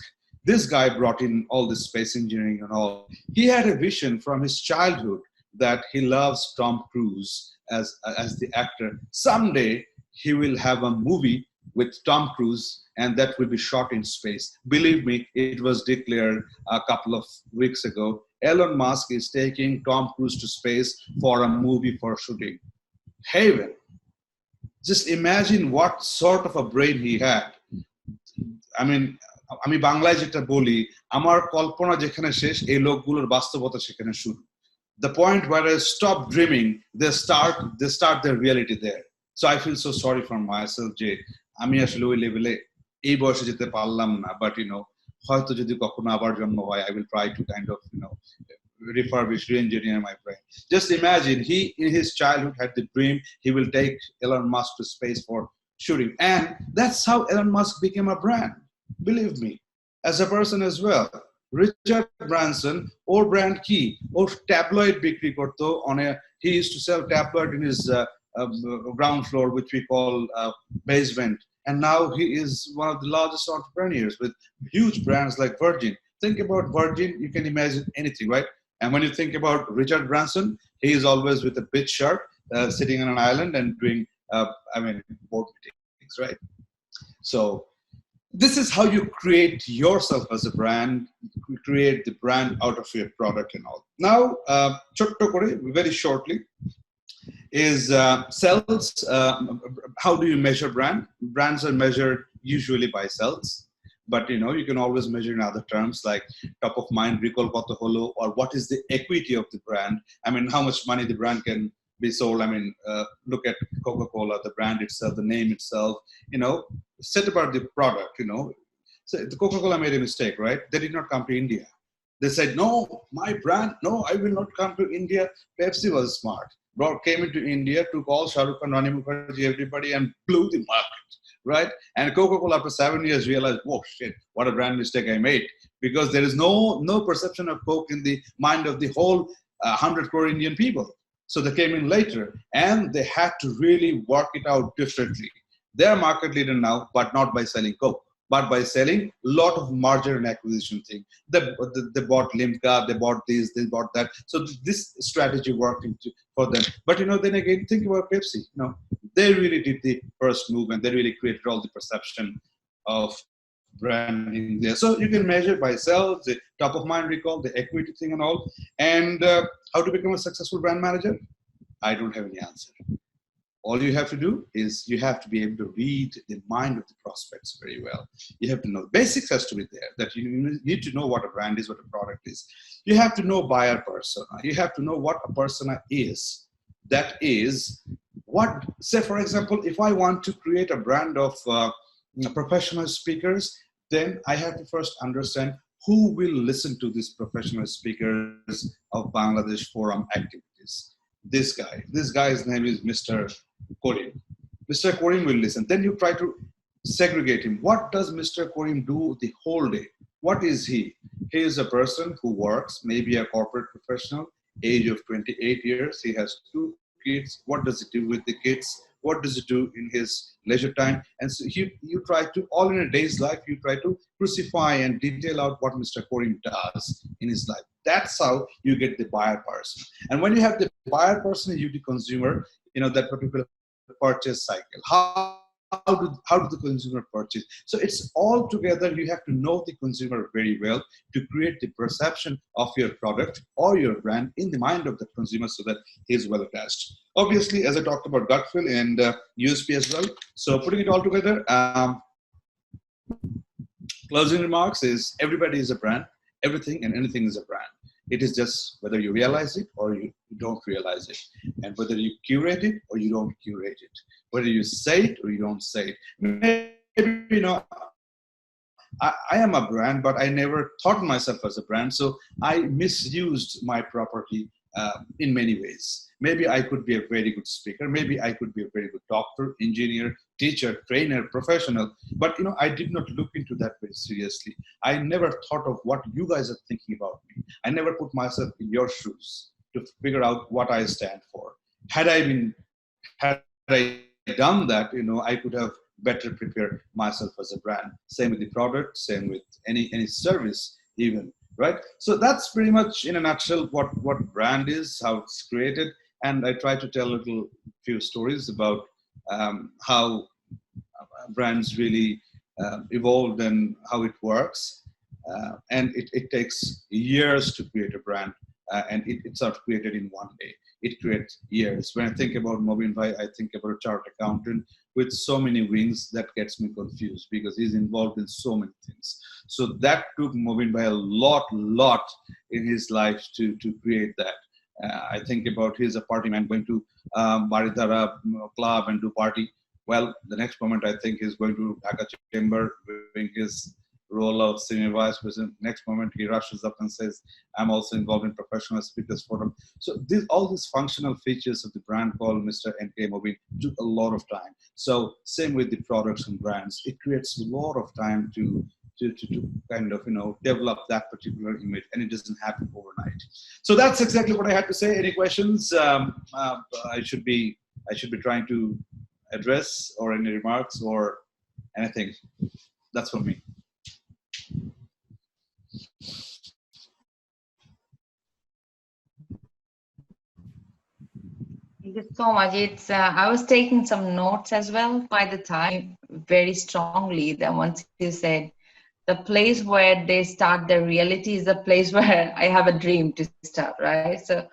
Speaker 2: This guy brought in all this space engineering and all. He had a vision from his childhood that he loves Tom Cruise as the actor. Someday he will have a movie with Tom Cruise and that will be shot in space. Believe me, it was declared a couple of weeks ago. Elon Musk is taking Tom Cruise to space for a movie for shooting. Heaven. Just imagine what sort of a brain he had. I mean, আমি বাংলায় যেটা বলি আমার কল্পনা যেখানে শেষ এই লোকগুলোর বাস্তবতা সেখানে শুরু the point where I stop dreaming they start their reality there so I feel so sorry for myself যে আমি আসলে ওই লেভেলে এই বয়সে যেতে পারলাম না but হয়তো যদি কখনো আবার জন্ম হয় I will try to kind of refurbish re-engineer my brain. Just imagine he in his childhood had the dream he will take Elon Musk to space for shooting and that's how Elon Musk became a brand. Believe me, as a person as well. Richard Branson, or brand key, or tabloid bikri korto he used to sell tabloid in his ground floor, which we call basement. And now he is one of the largest entrepreneurs with huge brands like Virgin. Think about Virgin, you can imagine anything, right? And when you think about Richard Branson, he is always with a big shirt, sitting on an island and doing, board meetings, right? So, this is how you create yourself as a brand, create the brand out of your product and all. Now, chotto kore, very shortly, is sales. How do you measure brand? Brands are measured usually by sales, but you can always measure in other terms like top of mind, recall koto holo, or what is the equity of the brand. I mean, how much money the brand can be sold. I mean, look at Coca-Cola, the brand itself, the name itself, set about the product, So the Coca-Cola made a mistake, right? They did not come to India. They said, no, my brand, no, I will not come to India. Pepsi was smart. Came into India, took all Shah Rukh Khan, Rani Mukherjee, everybody, and blew the market, right? And Coca-Cola after 7 years realized, whoa, shit, what a brand mistake I made. Because there is no perception of Coke in the mind of the whole 100 crore Indian people. So they came in later and they had to really work it out differently. They're market leader now, but not by selling Coke, but by selling a lot of merger and acquisition thing. They bought Limca, they bought this, they bought that. So this strategy worked for them. But then again, think about Pepsi. They really did the first move and they really created all the perception of branding there. So you can measure by sales, the top of mind recall, the equity thing and all. And how to become a successful brand manager? I don't have any answer. All you have to do is you have to be able to read the mind of the prospects very well. You have to know the basics has to be there, that you need to know what a brand is, what a product is. You have to know buyer persona. You have to know what a persona is. That is, what, say for example, if I want to create a brand of professional speakers, then I have to first understand who will listen to these professional speakers of Bangladesh Forum activities. This guy's name is Mr. Korim. Mr. Korim will listen. Then you try to segregate him. What does Mr. Korim do the whole day? What is he? He is a person who works, maybe a corporate professional, age of 28 years. He has 2 kids. What does he do with the kids? What does he do in his leisure time? And so you try to, all in a day's life, you try to crucify and detail out what Mr. Korim does in his life. That's how you get the buyer person. And when you have the buyer person, you the consumer, that particular purchase cycle. How do the consumer purchase? So it's all together. You have to know the consumer very well to create the perception of your product or your brand in the mind of the consumer so that he's well attached. Obviously, as I talked about gut feel and USP as well. So putting it all together, closing remarks is everybody is a brand. Everything and anything is a brand. It is just whether you realize it or you don't realize it, and whether you curate it or you don't curate it, whether you say it or you don't say it. Maybe, I am a brand, but I never thought myself as a brand, so I misused my property in many ways. Maybe I could be a very good speaker. Maybe I could be a very good doctor, engineer, teacher, trainer, professional. But, I did not look into that very seriously. I never thought of what you guys are thinking about me. I never put myself in your shoes to figure out what I stand for. Had I done that, I could have better prepared myself as a brand. Same with the product, same with any service even. Right? So that's pretty much in a nutshell what brand is, how it's created. And I try to tell a few stories about how brands really evolved and how it works. And it takes years to create a brand, and it's not created in one day. It creates years. When I think about Mobin Bhai, I think about a chartered accountant with so many wings that gets me confused because he's involved in so many things. So that took Mobin Bhai a lot in his life to create that. I think about he's a party man going to Baridara club and do party. Well, the next moment I think he's going to Dhaka Chamber doing his role of senior vice president. Next moment he rushes up and says, I'm also involved in professional speakers forum. So all these functional features of the brand called Mr. NK Mobin took a lot of time. So same with the products and brands. It creates a lot of time to kind of develop that particular image, and it doesn't happen overnight. So that's exactly what I had to say. Any questions I should be trying to address, or any remarks or anything? That's for me.
Speaker 1: Thank you so much. It's I was taking some notes as well by the time, very strongly, that once you said the place where they start their reality is the place where I have a dream to start, right? So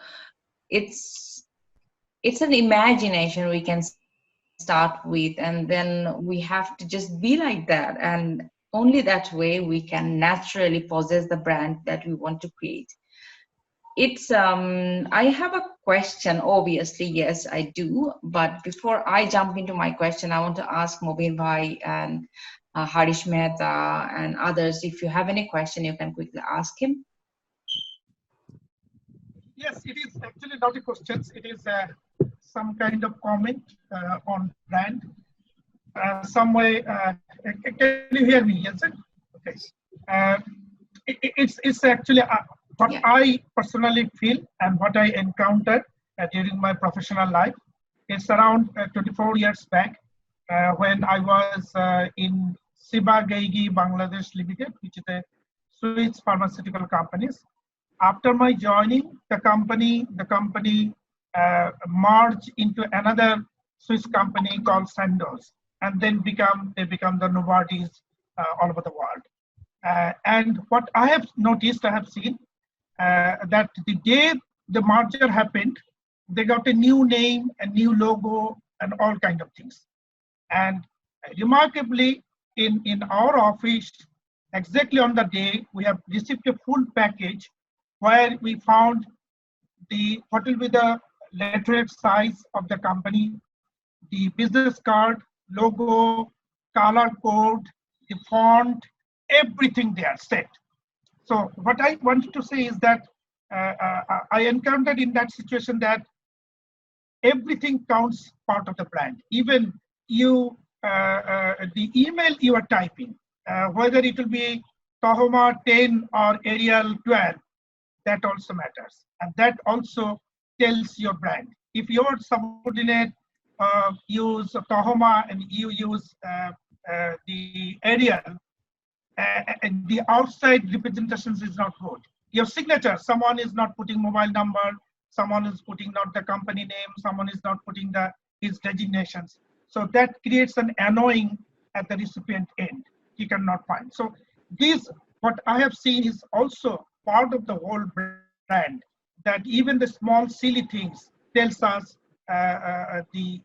Speaker 1: it's an imagination we can start with, and then we have to just be like that, and only that way we can naturally possess the brand that we want to create. It's I have a question. Obviously, yes, I do. But before I jump into my question, I want to ask Mobin Bhai and Harish Mehta and others, if you have any question, you can quickly ask him.
Speaker 4: Yes, it is actually not a question. It is some kind of comment on brand. Some way, can you hear me? Yes, sir? Okay. It's actually what I personally feel and what I encountered during my professional life. It's around 24 years back when I was in Siba Gaigi Bangladesh Limited, which is a Swiss pharmaceutical companies. After my joining the company merged into another Swiss company called Sandoz, and then they become the Novartis all over the world. And what I have noticed, I have seen that the day the merger happened, they got a new name, a new logo, and all kind of things. And remarkably, in our office, exactly on the day, we have received a full package where we found what will be the letterhead size of the company, the business card, logo, color code, the font, everything they are set. So what I wanted to say is that I encountered in that situation that everything counts part of the brand. Even you, the email you are typing, whether it will be Tahoma 10 or Arial 12, that also matters. And that also tells your brand. If your subordinate use Tahoma and you use the Arial, and the outside representations is not good. Your signature, someone is not putting mobile number, someone is putting not the company name, someone is not putting his designations. So that creates an annoying at the recipient end. He cannot find. So this, what I have seen is also part of the whole brand, that even the small silly things tells us the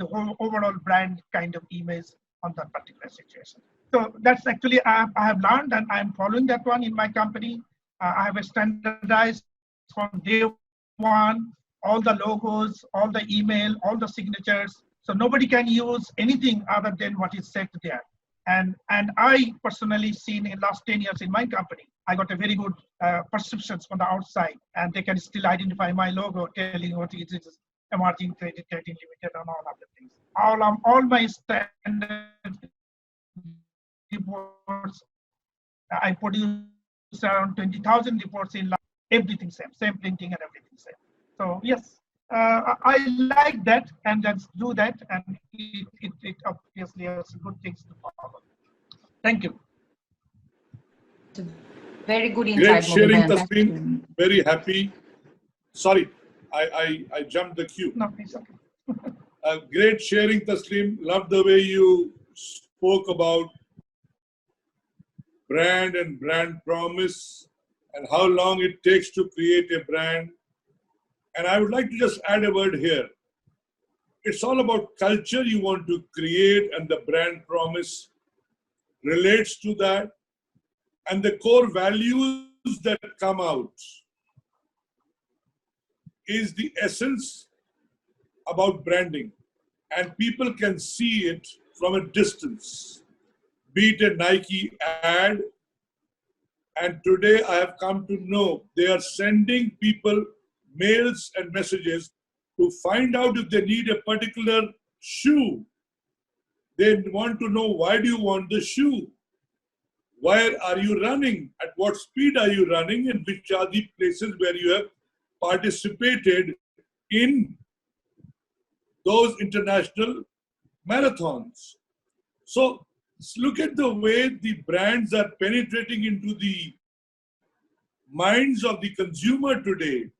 Speaker 4: whole overall brand kind of image on that particular situation. So that's actually I have learned, and I'm following that one in my company. I have a standardized from day one, all the logos, all the email, all the signatures. So nobody can use anything other than what is set there. And I personally seen in last 10 years in my company, I got a very good perceptions from the outside, and they can still identify my logo, telling what it is, emerging credit rating limited and all other things. All my standard reports, I produce around 20,000 reports in everything same printing and everything same. So yes, I like that, and let's do that, and it obviously has good things to follow. Thank you.
Speaker 1: Very good
Speaker 3: Great
Speaker 1: insight,
Speaker 3: sharing,
Speaker 1: Mohidan.
Speaker 3: Taslim. Very happy. Sorry, I jumped the queue.
Speaker 4: No, it's okay.
Speaker 3: Great sharing, Taslim. Love the way you spoke about brand and brand promise and how long it takes to create a brand. And I would like to just add a word here. It's all about culture you want to create, and the brand promise relates to that. And the core values that come out is the essence about branding. And people can see it from a distance, be it a Nike ad. And today I have come to know they are sending people mails and messages to find out if they need a particular shoe. They want to know, why do you want the shoe? Where are you running? At what speed are you running? And which are the places where you have participated in those international marathons? So look at the way the brands are penetrating into the minds of the consumer today,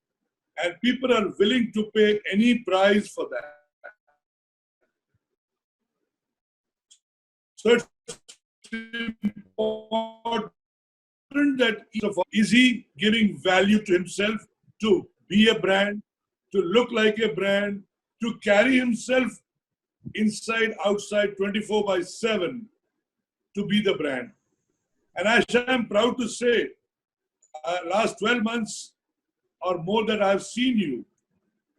Speaker 3: and people are willing to pay any price for that. So it's important that is he giving value to himself to be a brand, to look like a brand, to carry himself inside, outside, 24/7 to be the brand. And I am proud to say, last 12 months or more that I've seen you,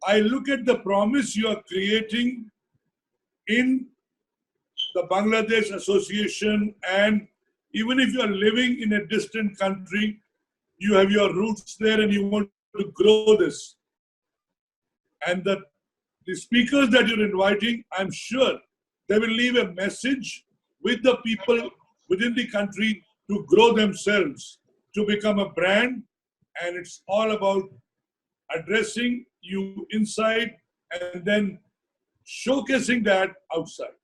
Speaker 3: I look at the promise you are creating in the Bangladesh Association, and even if you are living in a distant country, you have your roots there and you want to grow this. And the speakers that you're inviting, I'm sure they will leave a message with the people within the country to grow themselves, to become a brand. And it's all about addressing you inside and then showcasing that outside.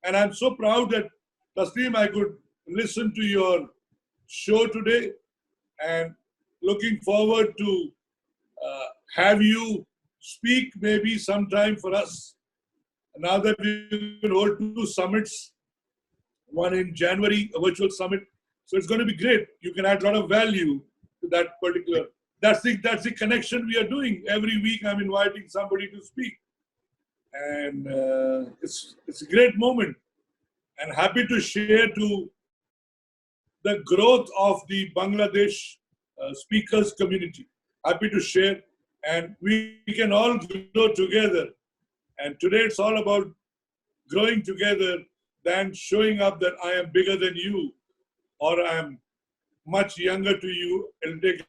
Speaker 3: And I'm so proud that, Taslim, I could listen to your show today, and looking forward to have you speak maybe sometime for us. Now that we will hold 2 summits, one in January, a virtual summit. So it's going to be great. You can add a lot of value to that particular. That's the connection we are doing. Every week I'm inviting somebody to speak. And it's a great moment. And happy to share to the growth of the Bangladesh speakers community. Happy to share. And we can all grow together And today it's all about growing together than showing up that I am bigger than you or I am much younger to you. It'll take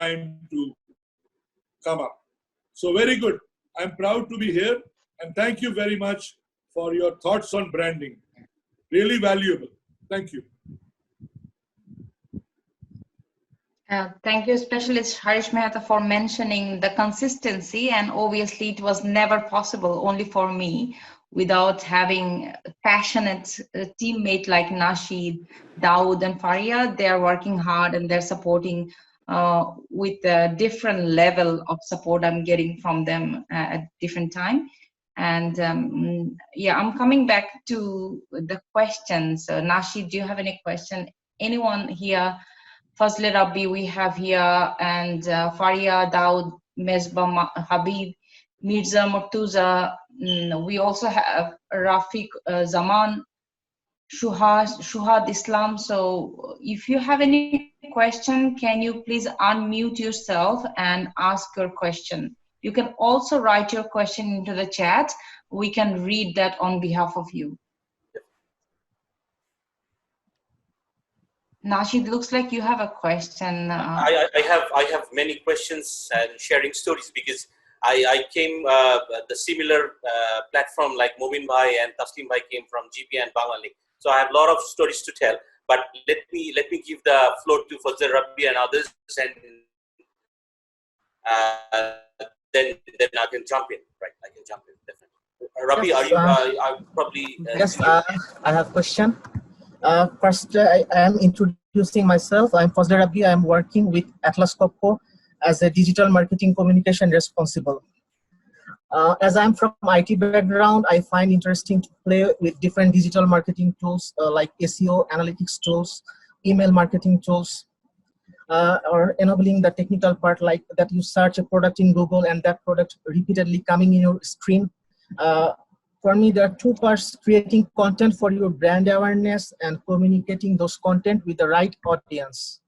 Speaker 3: time to come up. So very good. I'm proud to be here and thank you very much for your thoughts on branding. Really valuable. Thank you.
Speaker 1: Thank you, Specialist Harish Mehta, for mentioning the consistency. And obviously, it was never possible only for me without having a passionate teammate like Nasheed, Dawood, and Faria. They are working hard and they're supporting with a different level of support I'm getting from them at different time. And yeah, I'm coming back to the questions. Nasheed, do you have any question? Anyone here? Fazle Rabbi we have here, and Faria, Daud, Mesbah, Habib, Mirza Murtuza. We also have Rafiq Zaman, Shuhad Islam. So if you have any question, can you please unmute yourself and ask your question? You can also write your question into the chat. We can read that on behalf of you. Nasheed, looks like you have a question.
Speaker 5: I have many questions and sharing stories because I came the similar platform like Mobin Bhai and Taslim Bhai came from GB and Banglalink. So I have a lot of stories to tell. But let me give the floor to Fazle Rabbi and others, and then I can jump in. Right, I can jump in definitely. Rabbi,
Speaker 6: Yes,
Speaker 5: are probably
Speaker 6: yes, I have question. First, I am introducing myself. I'm Fazle Rabbi. I'm working with Atlas Copco as a digital marketing communication responsible. As I'm from IT background, I find interesting to play with different digital marketing tools like SEO, analytics tools, email marketing tools, or enabling the technical part like that you search a product in Google and that product repeatedly coming in your screen. For me, there are two parts: creating content for your brand awareness and communicating those content with the right audience.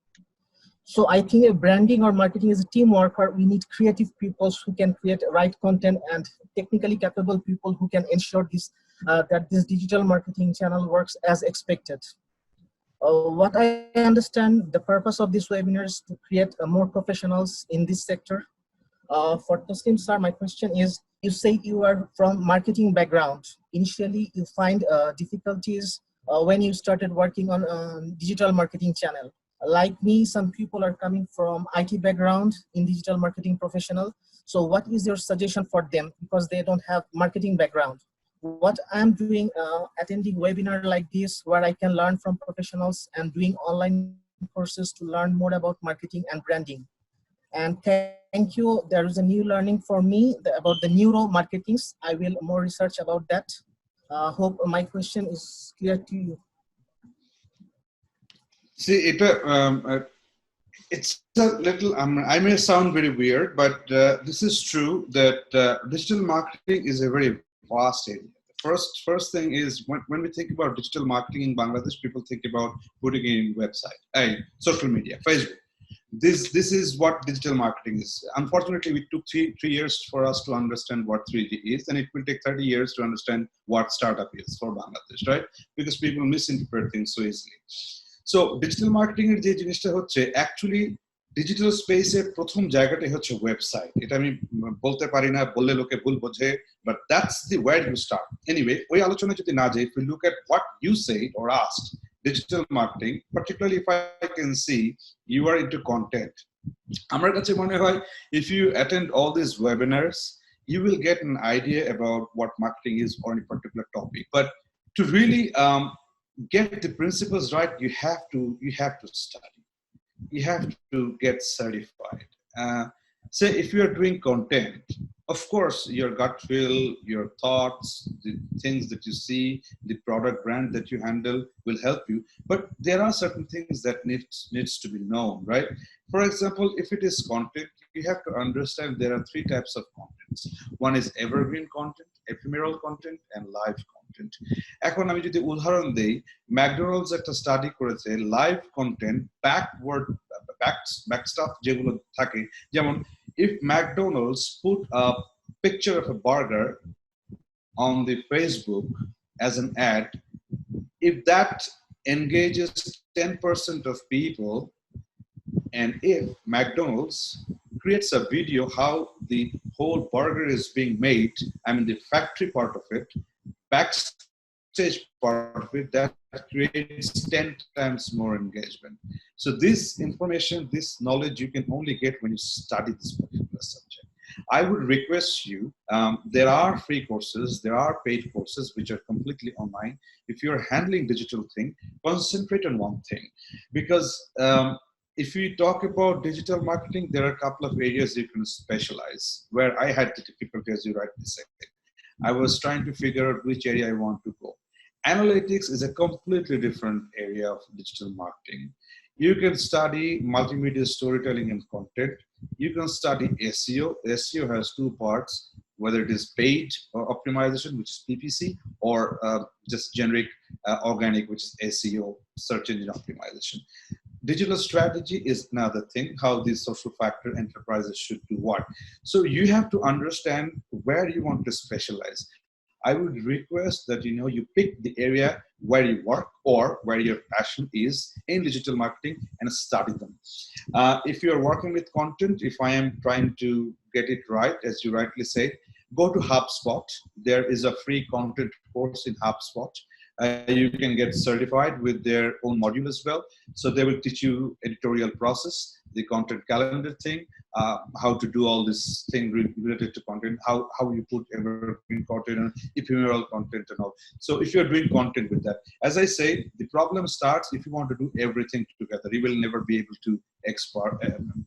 Speaker 6: So I think a branding or marketing is a teamwork, or we need creative people who can create right content and technically capable people who can ensure this that this digital marketing channel works as expected. What I understand, the purpose of this webinar is to create more professionals in this sector. For Taslim sir, my question is, you say you are from marketing background. Initially, you find difficulties when you started working on digital marketing channel. Like me, some people are coming from IT background in digital marketing professional. So what is your suggestion for them because they don't have marketing background? What I'm doing, attending webinar like this where I can learn from professionals and doing online courses to learn more about marketing and branding. And thank you. There is a new learning for me about the neuro marketings. I will more research about that. Hope my question is clear to you.
Speaker 2: See, it's a little, I may sound very weird, but this is true that digital marketing is a very vast area. First thing is when we think about digital marketing in Bangladesh, people think about putting in website, social media, Facebook. This is what digital marketing is. Unfortunately, it took three years for us to understand what 3D is, and it will take 30 years to understand what startup is for Bangladesh, right? Because people misinterpret things so easily. So digital marketing এর যে জিনিসটা হচ্ছে actually digital space এর প্রথম জায়গাটাই হচ্ছে website. এটা আমি বলতে পারি না, বললে লোকে ভুল বোঝে, but that's the where you start. Anyway, ওই আলোচনায় যদি না যাই, if we look at what you said or asked, digital marketing, particularly if I can see you are into content. আমার কাছে মনে হয় if you attend all these webinars, you will get an idea about what marketing is on a particular topic. But to really get the principles right, you have to study. You have to get certified. Say if you are doing content, of course your gut feel, your thoughts, the things that you see, the product brand that you handle will help you. But there are certain things that needs to be known, right? For example, if it is content, you have to understand there are three types of contents. One is evergreen content, ephemeral content, and live content. এখন আমি যদি উদাহরণ দেই, McDonald's একটা study করেছে live content back stuff যেগুলো থাকে, যেমন if McDonald's put a picture of a burger on the Facebook as an ad, if that engages 10% of people, and if McDonald's creates a video how the whole burger is being made, I mean the factory part of it, backstage part of it, that creates 10 times more engagement. So this information, this knowledge you can only get when you study this particular subject. I would request you, there are free courses, there are paid courses which are completely online. If you're handling digital thing, concentrate on one thing. Because if we talk about digital marketing, there are a couple of areas you can specialize, where I had the difficulty, as you rightly said. I was trying to figure out which area I want to go. Analytics is a completely different area of digital marketing. You can study multimedia storytelling and content. You can study SEO. SEO has two parts, whether it is paid or optimization, which is PPC, or just generic organic, which is SEO, search engine optimization. Digital strategy is another thing, how these social factor enterprises should do what. So you have to understand where you want to specialize. I would request that you pick the area where you work or where your passion is in digital marketing and study them. If you're working with content, if I am trying to get it right, as you rightly say, go to HubSpot. There is a free content course in HubSpot. You can get certified with their own module as well. So they will teach you editorial process, the content calendar thing, how to do all this thing related to content, how you put evergreen content and ephemeral content and all. So if you're doing content with that, as I say, the problem starts if you want to do everything together. You will never be able to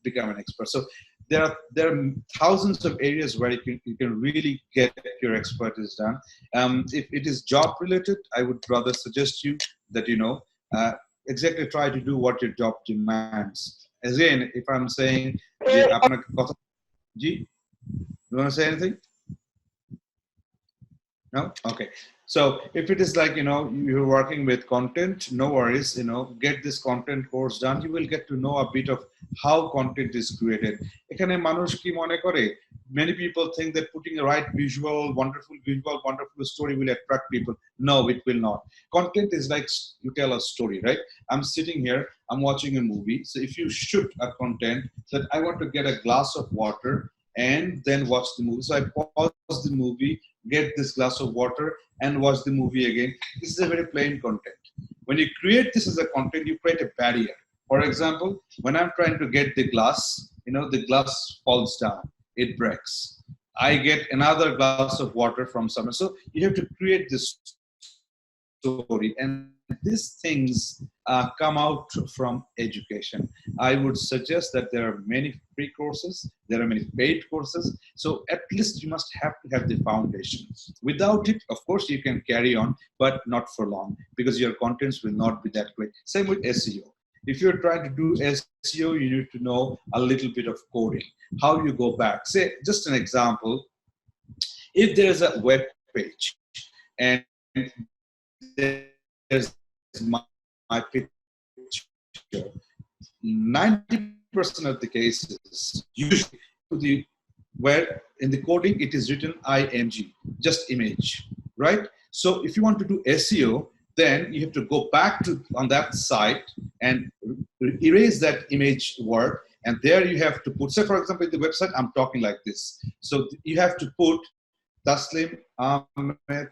Speaker 2: become an expert. So there are thousands of areas where you can really get your expertise done. If it is job related, I would rather suggest you that exactly try to do what your job demands. Again, if I'm saying, you want to say anything? No? Okay. So if it is like, you're working with content, no worries, get this content course done. You will get to know a bit of how content is created. Many people think that putting a right wonderful story will attract people. No, it will not. Content is like you tell a story, right? I'm sitting here, I'm watching a movie. So if you shoot a content that I want to get a glass of water and then watch the movie. So I pause the movie, get this glass of water and watch the movie again. This is a very plain content. When you create this as a content, you create a barrier. For example, when I'm trying to get the glass, the glass falls down, it breaks. I get another glass of water from someone. So you have to create this story, and these things come out from education. I would suggest that there are many free courses, there are many paid courses, so at least you must have to have the foundation. Without it, of course, you can carry on, but not for long, because your contents will not be that great. Same with SEO. If you're trying to do SEO, you need to know a little bit of coding, how you go back. Say, just an example, if there's a web page and there's my picture, 90% of the cases, usually where in the coding it is written IMG, just image, right? So if you want to do SEO, then you have to go back on that site and erase that image word, and there you have to put, say for example, in the website, I'm talking like this. So you have to put Taslim Ahmed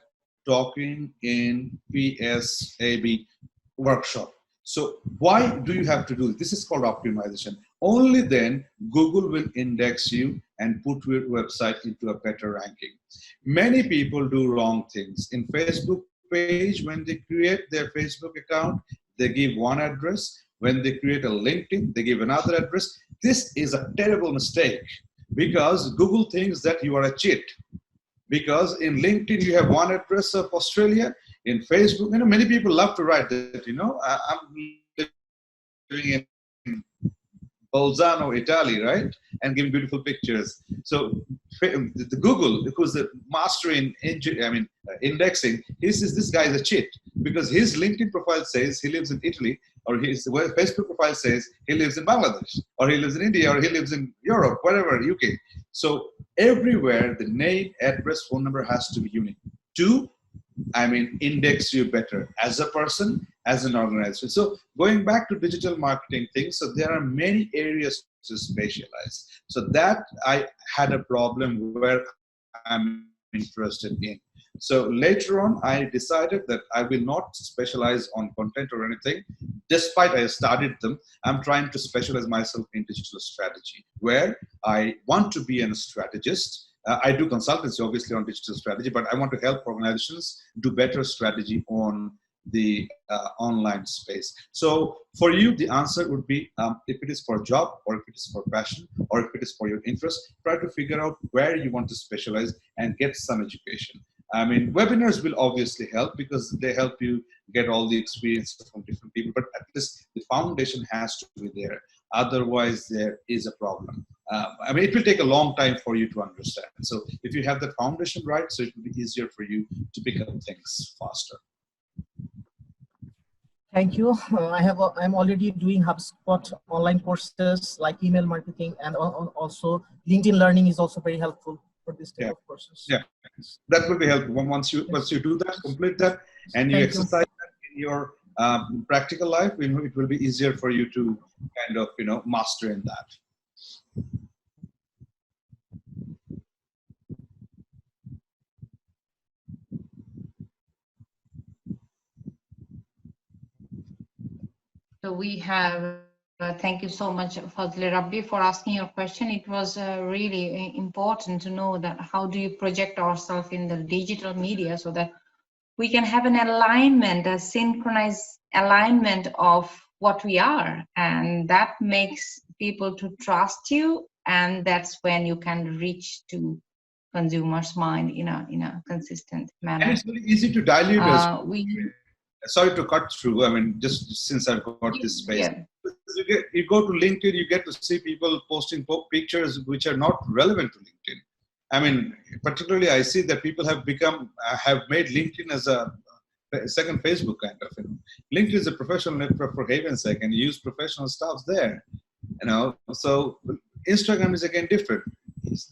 Speaker 2: talking in PSAB workshop. So why do you have to do this? This is called optimization. Only then Google will index you and put your website into a better ranking. Many people do wrong things. In Facebook page, when they create their Facebook account, they give one address. When they create a LinkedIn, they give another address. This is a terrible mistake because Google thinks that you are a cheat. Because in LinkedIn, you have one address of Australia. In Facebook, many people love to write that, I'm living in Bolzano, Italy, right? And giving beautiful pictures. So the Google, who's the master in indexing, he says this guy is a cheat because his LinkedIn profile says he lives in Italy, or his Facebook profile says he lives in Bangladesh, or he lives in India, or he lives in Europe, whatever, UK. So everywhere the name, address, phone number has to be unique. to, I mean, index you better as a person, as an organization. So going back to digital marketing things, so there are many areas to specialize. So that I had a problem where I'm interested in. So later on, I decided that I will not specialize on content or anything. Despite I studied them, I'm trying to specialize myself in digital strategy, where I want to be a strategist. I do consultancy, obviously, on digital strategy, but I want to help organizations do better strategy on the online space. So for you, the answer would be, if it is for job, or if it is for passion, or if it is for your interest, try to figure out where you want to specialize and get some education. I mean, webinars will obviously help because they help you get all the experience from different people, but at least the foundation has to be there. Otherwise, there is a problem. I mean, it will take a long time for you to understand. So if you have the foundation right, so it will be easier for you to pick up things faster.
Speaker 6: Thank you. I'm already doing HubSpot online courses like email marketing, and also LinkedIn Learning is also very helpful for this type of courses.
Speaker 2: Yeah, that will be helpful. Once you do that, complete that, and you exercise that in your practical life, it will be easier for you to kind of master in that.
Speaker 1: So we have, thank you so much, Fazli Rabbi, for asking your question. It was really important to know that how do you project ourselves in the digital media so that we can have an alignment, a synchronized alignment of what we are. And that makes people to trust you. And that's when you can reach to consumers' mind in a consistent manner.
Speaker 2: And it's very easy to dilute as sorry to cut through. I mean, just since I've got this space, you go to LinkedIn, you get to see people posting pictures which are not relevant to LinkedIn. I mean, particularly I see that people have made LinkedIn as a second Facebook kind of. LinkedIn is a professional network for heaven's sake, and you use professional stuff there. So Instagram is again different.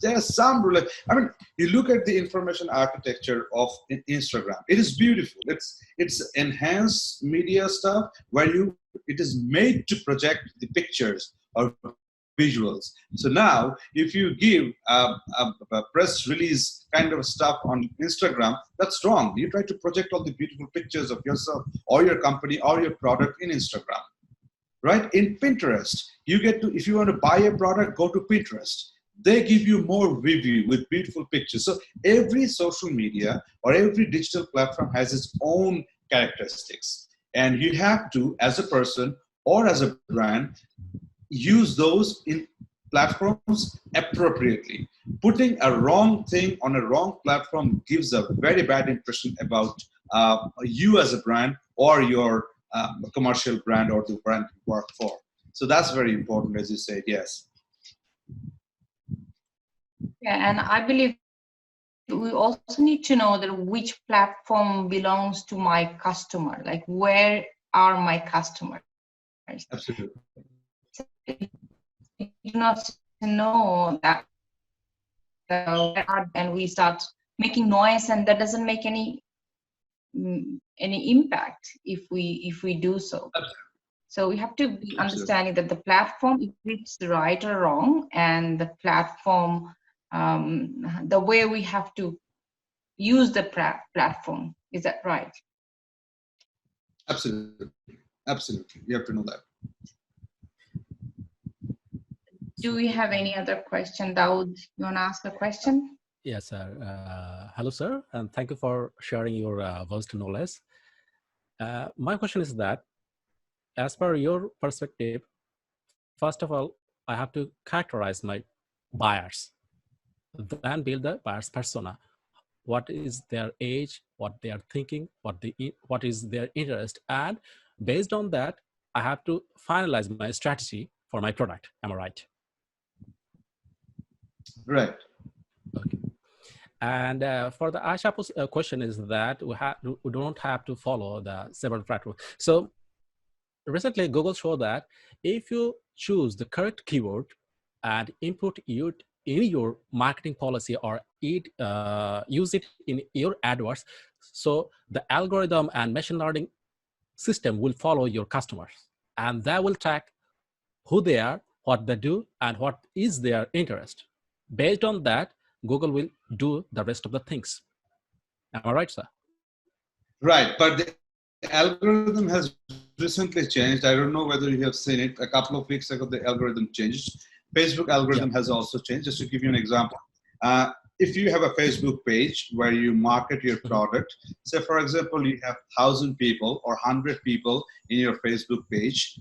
Speaker 2: There's some, I mean, you look at the information architecture of Instagram. It is beautiful. It's enhanced media stuff where it is made to project the pictures or visuals. So now, if you give a press release kind of stuff on Instagram, that's wrong. You try to project all the beautiful pictures of yourself or your company or your product in Instagram, right? In Pinterest, you get to, if you want to buy a product, go to Pinterest. They give you more review with beautiful pictures. So every social media or every digital platform has its own characteristics. And you have to, as a person or as a brand, use those in platforms appropriately. Putting a wrong thing on a wrong platform gives a very bad impression about you as a brand or your commercial brand or the brand you work for. So that's very important, as you said, yes.
Speaker 1: Yeah, and I believe we also need to know that which platform belongs to my customer, like where are my customers?
Speaker 2: Absolutely.
Speaker 1: You do not know that, and we start making noise, and that doesn't make any impact if we do so.
Speaker 2: Absolutely.
Speaker 1: So we have to be understanding that the platform, if it's right or wrong, and the platform, the way we have to use the platform. Is that right?
Speaker 2: Absolutely. Absolutely. You have to know that.
Speaker 1: Do we have any other question? Dawood, you want to ask a question?
Speaker 7: Yes, sir. Hello, sir, and thank you for sharing your vast knowledge. My question is that, as per your perspective, first of all, I have to characterize my buyers, then build the buyer's persona. What is their age, what they are thinking, what is their interest, and based on that, I have to finalize my strategy for my product. Am I right?
Speaker 2: Right.
Speaker 7: Okay. And for the Aisha's question is that we don't have to follow the several platforms. So recently, Google showed that if you choose the correct keyword and input it in your marketing policy or use it in your AdWords, so the algorithm and machine learning system will follow your customers, and that will track who they are, what they do, and what is their interest. Based on that, Google will do the rest of the things. Am I right, sir?
Speaker 2: Right, but the algorithm has recently changed. I don't know whether you have seen it. A couple of weeks ago, the algorithm changed. Facebook algorithm has also changed. Just to give you an example, if you have a Facebook page where you market your product, say for example, you have 1,000 people or 100 people in your Facebook page.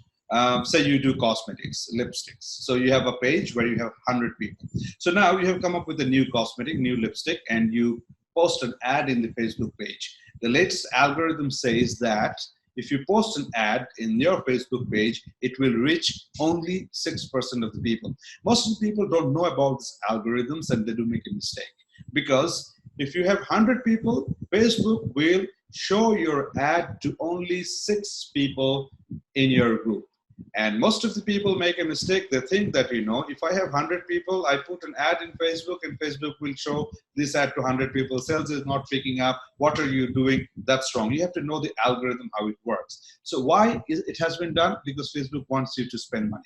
Speaker 2: Say you do cosmetics, lipsticks. So you have a page where you have 100 people. So now you have come up with a new cosmetic, new lipstick, and you post an ad in the Facebook page. The latest algorithm says that if you post an ad in your Facebook page, it will reach only 6% of the people. Most of the people don't know about these algorithms, and they do make a mistake. Because if you have 100 people, Facebook will show your ad to only 6 people in your group. And most of the people make a mistake. They think that, you know, if I have 100 people, I put an ad in Facebook and Facebook will show this ad to 100 people. Sales is not picking up. What are you doing? That's wrong. You have to know the algorithm, how it works. So why it has been done? Because Facebook wants you to spend money.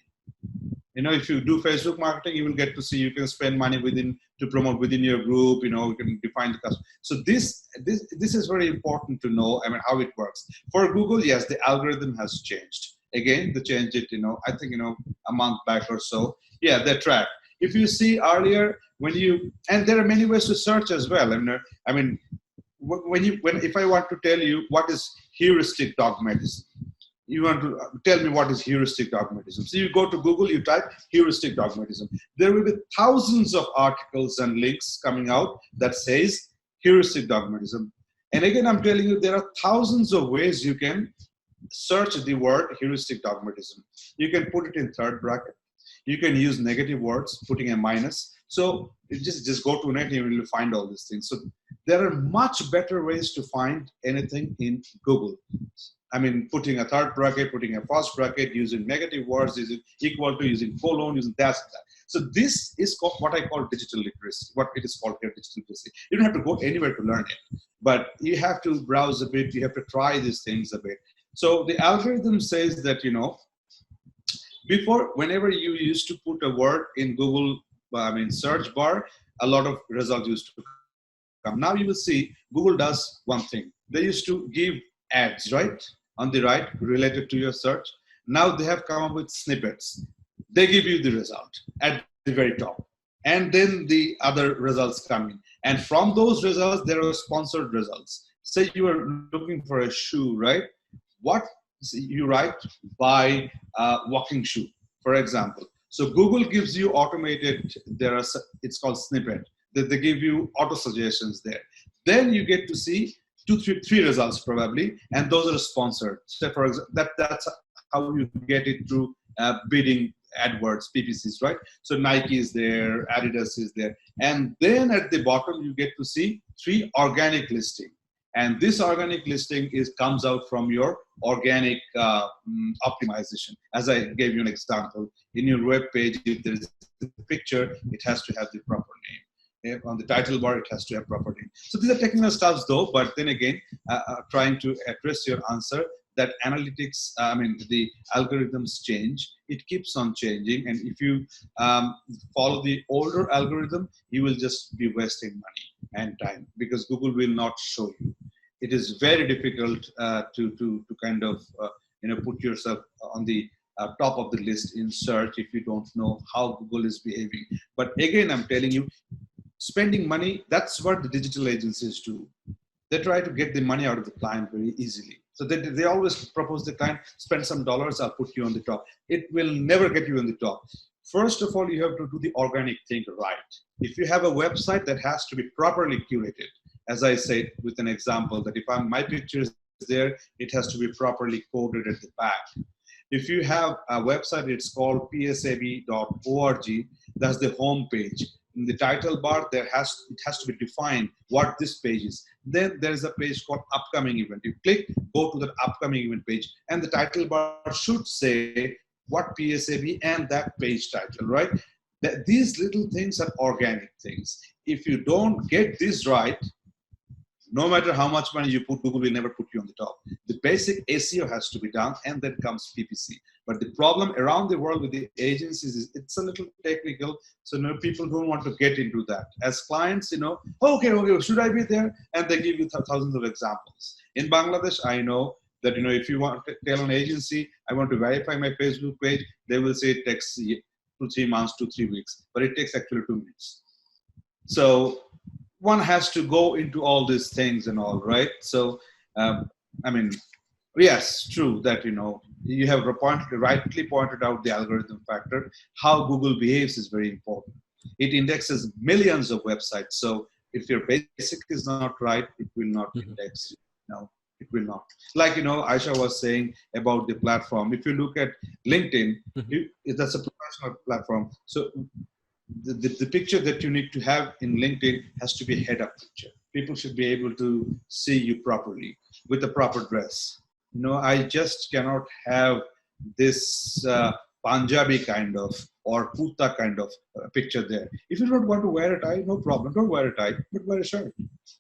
Speaker 2: You know, if you do Facebook marketing, you will get to see you can spend money to promote within your group. You know, you can define the customer. So this is very important to know. I mean, how it works. For Google, yes, the algorithm has changed. Again, they changed it, you know, I think, you know, a month back or so. Yeah, they track. If you see earlier, and there are many ways to search as well. I mean, if I want to tell you what is heuristic dogmatism, you want to tell me what is heuristic dogmatism. So you go to Google, you type heuristic dogmatism. There will be thousands of articles and links coming out that says heuristic dogmatism. And again, I'm telling you, there are thousands of ways you can search the word heuristic dogmatism. You can put it in third bracket. You can use negative words, putting a minus. So just go to net and you will find all these things. So there are much better ways to find anything in Google. I mean, putting a third bracket, putting a first bracket, using negative words, using equal to, using colon, using that. So this is what I call digital literacy, what it is called here, digital literacy. You don't have to go anywhere to learn it, but you have to browse a bit, you have to try these things a bit. So the algorithm says that, you know, before, whenever you used to put a word in Google, search bar, a lot of results used to come. Now you will see Google does one thing. They used to give ads, right? On the right, related to your search. Now they have come up with snippets. They give you the result at the very top. And then the other results come in. And from those results, there are sponsored results. Say you are looking for a shoe, right? What you write, buy a walking shoe, for example. So Google gives you automated, it's called snippet, that they give you auto suggestions there. Then you get to see three results probably, and those are sponsored. So for example, that's how you get it through bidding AdWords, PPCs, right? So Nike is there, Adidas is there. And then at the bottom, you get to see 3 organic listing. And this organic listing comes out from your organic optimization. As I gave you an example, in your web page, if there is a picture, it has to have the proper name. On the title bar, it has to have proper name. So these are technical stuff though, but then again, trying to address your answer, that analytics, the algorithms change. It keeps on changing. And if you follow the older algorithm, you will just be wasting money and time, because Google will not show you. It is very difficult to kind of put yourself on the top of the list in search if you don't know how Google is behaving. But again, I'm telling you, spending money, that's what the digital agencies do. They try to get the money out of the client very easily. So they always propose the client, spend some dollars, I'll put you on the top. It will never get you on the top. First of all, you have to do the organic thing right. If you have a website, that has to be properly curated. As I said with an example, that if my picture is there, it has to be properly coded at the back. If you have a website, it's called PSAB.org, that's the home page. In the title bar, it has to be defined what this page is. Then there is a page called upcoming event. You click, go to the upcoming event page, and the title bar should say what PSAB and that page title, right? that these little things are organic things. If you don't get this right, no matter how much money you put, Google will never put you on the top. The basic SEO has to be done, and then comes PPC. But the problem around the world with the agencies is it's a little technical, so people don't want to get into that. As clients, okay, should I be there? And they give you thousands of examples. In Bangladesh, I know that if you want to tell an agency, I want to verify my Facebook page, they will say it takes 2 3 months, 2 3 weeks, but it takes actually 2 minutes. So one has to go into all these things and all, right? So, yes, true that, you have rightly pointed out the algorithm factor. How Google behaves is very important. It indexes millions of websites. So if your basic is not right, it will not index. It will not. Like, Aisha was saying about the platform. If you look at LinkedIn, that's a professional platform. So the picture that you need to have in LinkedIn has to be a head-up picture. People should be able to see you properly with a proper dress. I just cannot have this Punjabi kind of or kurta kind of picture there. If you don't want to wear a tie, no problem. Don't wear a tie, but wear a shirt.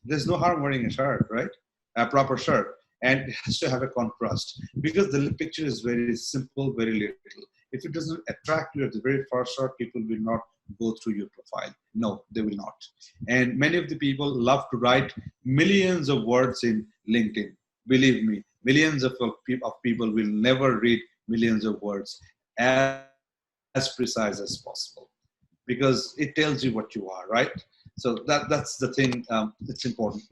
Speaker 2: There's no harm wearing a shirt, right? A proper shirt. And it has to have a contrast because the picture is very simple, very little. If it doesn't attract you at the very first shot, people will not go through your profile. No, they will not. And many of the people love to write millions of words in LinkedIn. Believe me, millions of people will never read millions of words as precise as possible because it tells you what you are, right? So that's the thing. It's important.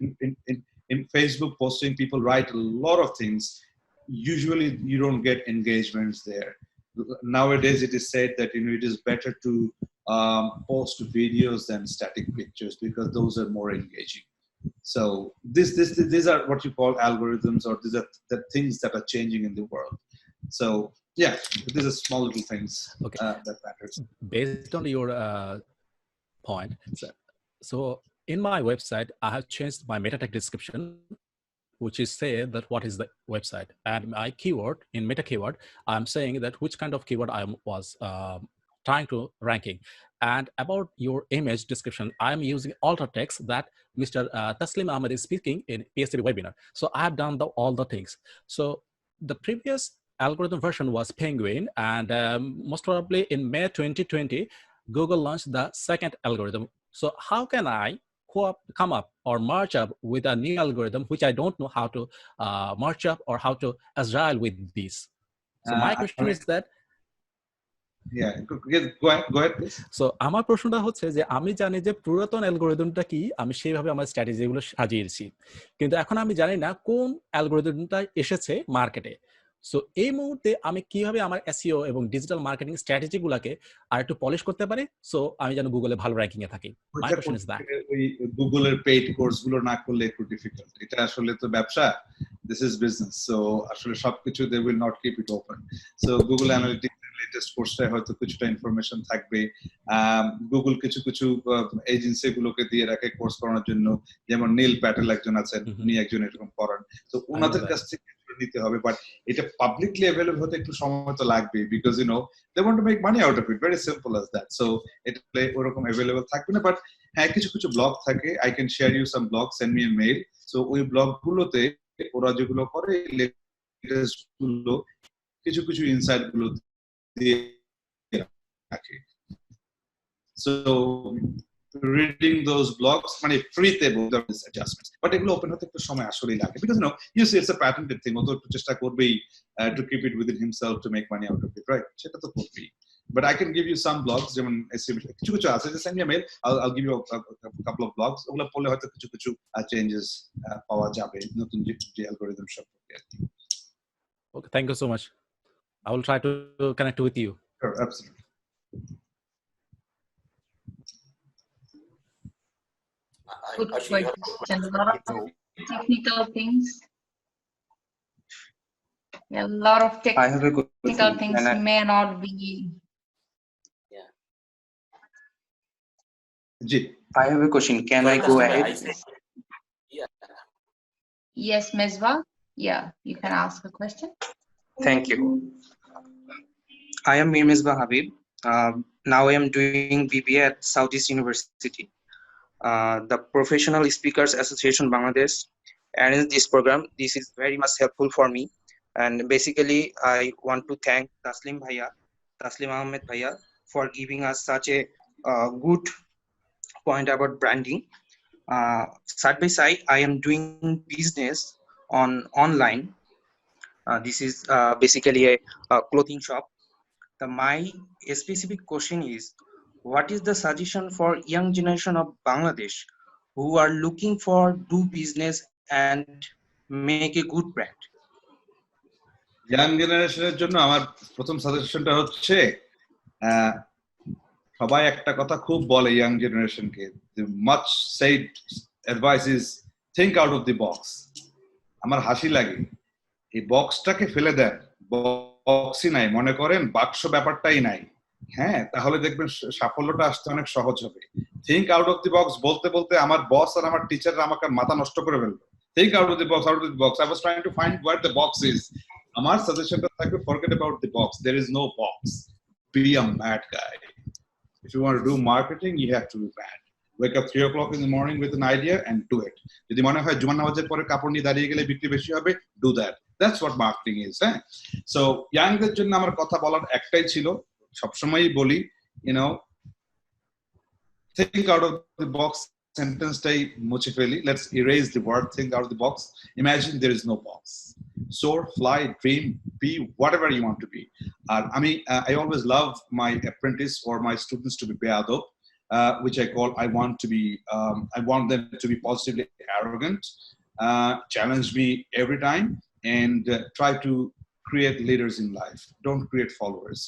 Speaker 2: In Facebook posting, people write a lot of things. Usually you don't get engagements there. Nowadays it is said that it is better to post videos than static pictures because those are more engaging. So these are what you call algorithms, or these are the things that are changing in the world. So yeah, these are small little things that matters.
Speaker 7: Based on your point, so in my website, I have changed my meta tag description, which is say that what is the website, and my keyword in meta keyword, I'm saying that which kind of keyword I was trying to ranking. And about your image description, I'm using alter text that Mr. Taslim Ahmed is speaking in PSAB webinar. So I have done all the things. So the previous algorithm version was Penguin, and most probably in May 2020, Google launched the second algorithm. So how can I come up or merge up with a new algorithm, which I don't know how to merge up or how to agile with these? So my question is that,
Speaker 2: yeah, go ahead please.
Speaker 7: So আমার প্রশ্নটা হচ্ছে যে আমি জানি যে পুরাতন অ্যালগরিদমটা কি, আমি সেইভাবে আমার স্ট্র্যাটেজিগুলো সাজিয়েছি, কিন্তু এখন আমি জানি না কোন অ্যালগরিদমটা এসেছে মার্কেটে। সো এই মুহূর্তে আমি কিভাবে আমার এসইও এবং ডিজিটাল মার্কেটিং স্ট্র্যাটেজিগুলোকে আর একটু পলিশ করতে পারি, সো আমি যেন গুগলে ভালো র‍্যাঙ্কিং এ থাকি। মাই কোশ্চেন ইজ দ্যাট।
Speaker 2: ওই গুগলের পেইড কোর্সগুলো না করলে একটু ডিফিকাল্ট। এটা আসলে তো ব্যবসা, দিস ইজ বিজনেস। সো আসলে সবকিছু they will not keep it open. So Google Analytics latest কোর্সটায় হয়তো কিছুটা ইনফরমেশন থাকবে। গুগল কিছু এজেন্সি গুলোকে দিয়ে রাখে কোর্স করানোর জন্য, যেমন নীল প্যাটেল একজন আছেন, উনি একজন এরকম করেন। তো ওনাদের কাছ থেকে নিতে হবে, বাট এটা পাবলিকলি অ্যাভেলেবল হতে একটু সময় তো লাগবে, because they want to make money out of it, very simple as that. So এটা ওরকম অ্যাভেলেবল থাকবে না, বাট হ্যাঁ কিছু ব্লগ থাকে, I can share you some blogs, send me a mail. So ওই ব্লগ গুলোতে ওরা যেগুলো করে লেটেস্ট গুলো কিছু ইনসাইট গুলো দিয়ে রাখে। So reading those blogs মানে ফ্রিতে those adjustments, but এগুলো ওপেন হতে একটু সময় আসলেই লাগে, because you see it's a patented thing, ও তো একটু চেষ্টা করবেই to keep it within himself to make money out of it, right? সেটা তো করবেই। But I can give you some blogs, যেমন কিছু আছে, just send me a mail, I'll give you a couple of blogs, ওগুলো পড়লে হয়তো কিছু changes পাওয়া যাবে নতুন যে অ্যালগরিদম সম্পর্কে।
Speaker 7: Okay, thank you so much. I will try to connect with you.
Speaker 2: Sure, absolutely.
Speaker 1: Good question. A lot of technical things. A lot of technical things may not be.
Speaker 5: Yeah.
Speaker 8: I have a question. Can I go ahead?
Speaker 5: Yeah.
Speaker 1: Yes, Mezva. Yeah, you can ask a question.
Speaker 8: Thank you. I am Misbah Habib. Now I am doing BBA at Southeast University. The Professional Speakers Association Bangladesh arranged this program. This is very much helpful for me. And basically, I want to thank Taslim Ahmed Bhaiya, for giving us such a good point about branding. Side by side, I am doing business on online. This is basically a clothing shop. My specific question is, what is the suggestion for young generation of Bangladesh who are looking for do business and make a good brand?
Speaker 2: Young জেনারেশনের জন্য আমার প্রথম সাজেশনটা হচ্ছে সবাই একটা কথা খুব বলে ইয়াং জেনারেশনকে, much said advice is think out of the box. আমার হাসি লাগে, এই বক্সটাকে ফেলে দেন, বক্সই নাই, মনে করেন বাক্স ব্যাপারটাই নাই, হ্যাঁ, তাহলে দেখবেন সাফল্যটা আসতে অনেক সহজ হবে। Think out of the box বলতে বলতে আমার বস আর আমার টিচাররা আমাকে মাথা নষ্ট করে ফেললো। Think out of the box, out of the box. I was trying to find where the box is. আমার সাজেশনটা থাকবে, forget about the box, there is no box, be a mad guy. If you want to do marketing, you have to be mad. Wake up 3 o'clock in the morning with an idea and do it. যদি মনে হয় জুমার নামাজের পরে কাপড় নিয়ে দাঁড়িয়ে গেলে বিক্রি বেশি হবে, do that. That's what marketing is. So ইয়াংদের জন্য আমার কথা বলার একটাই ছিল, সবসময়ই বলি, think out of the box সেন্টেন্সটাই মুছে ফেলি। Let's erase the word think out of the box. Imagine there is no box. Soar, fly, dream, be whatever you want to be. I always love my apprentice or my students to be beado, which I want them to be positively arrogant, challenge me every time, and try to create leaders in life. Don't create followers.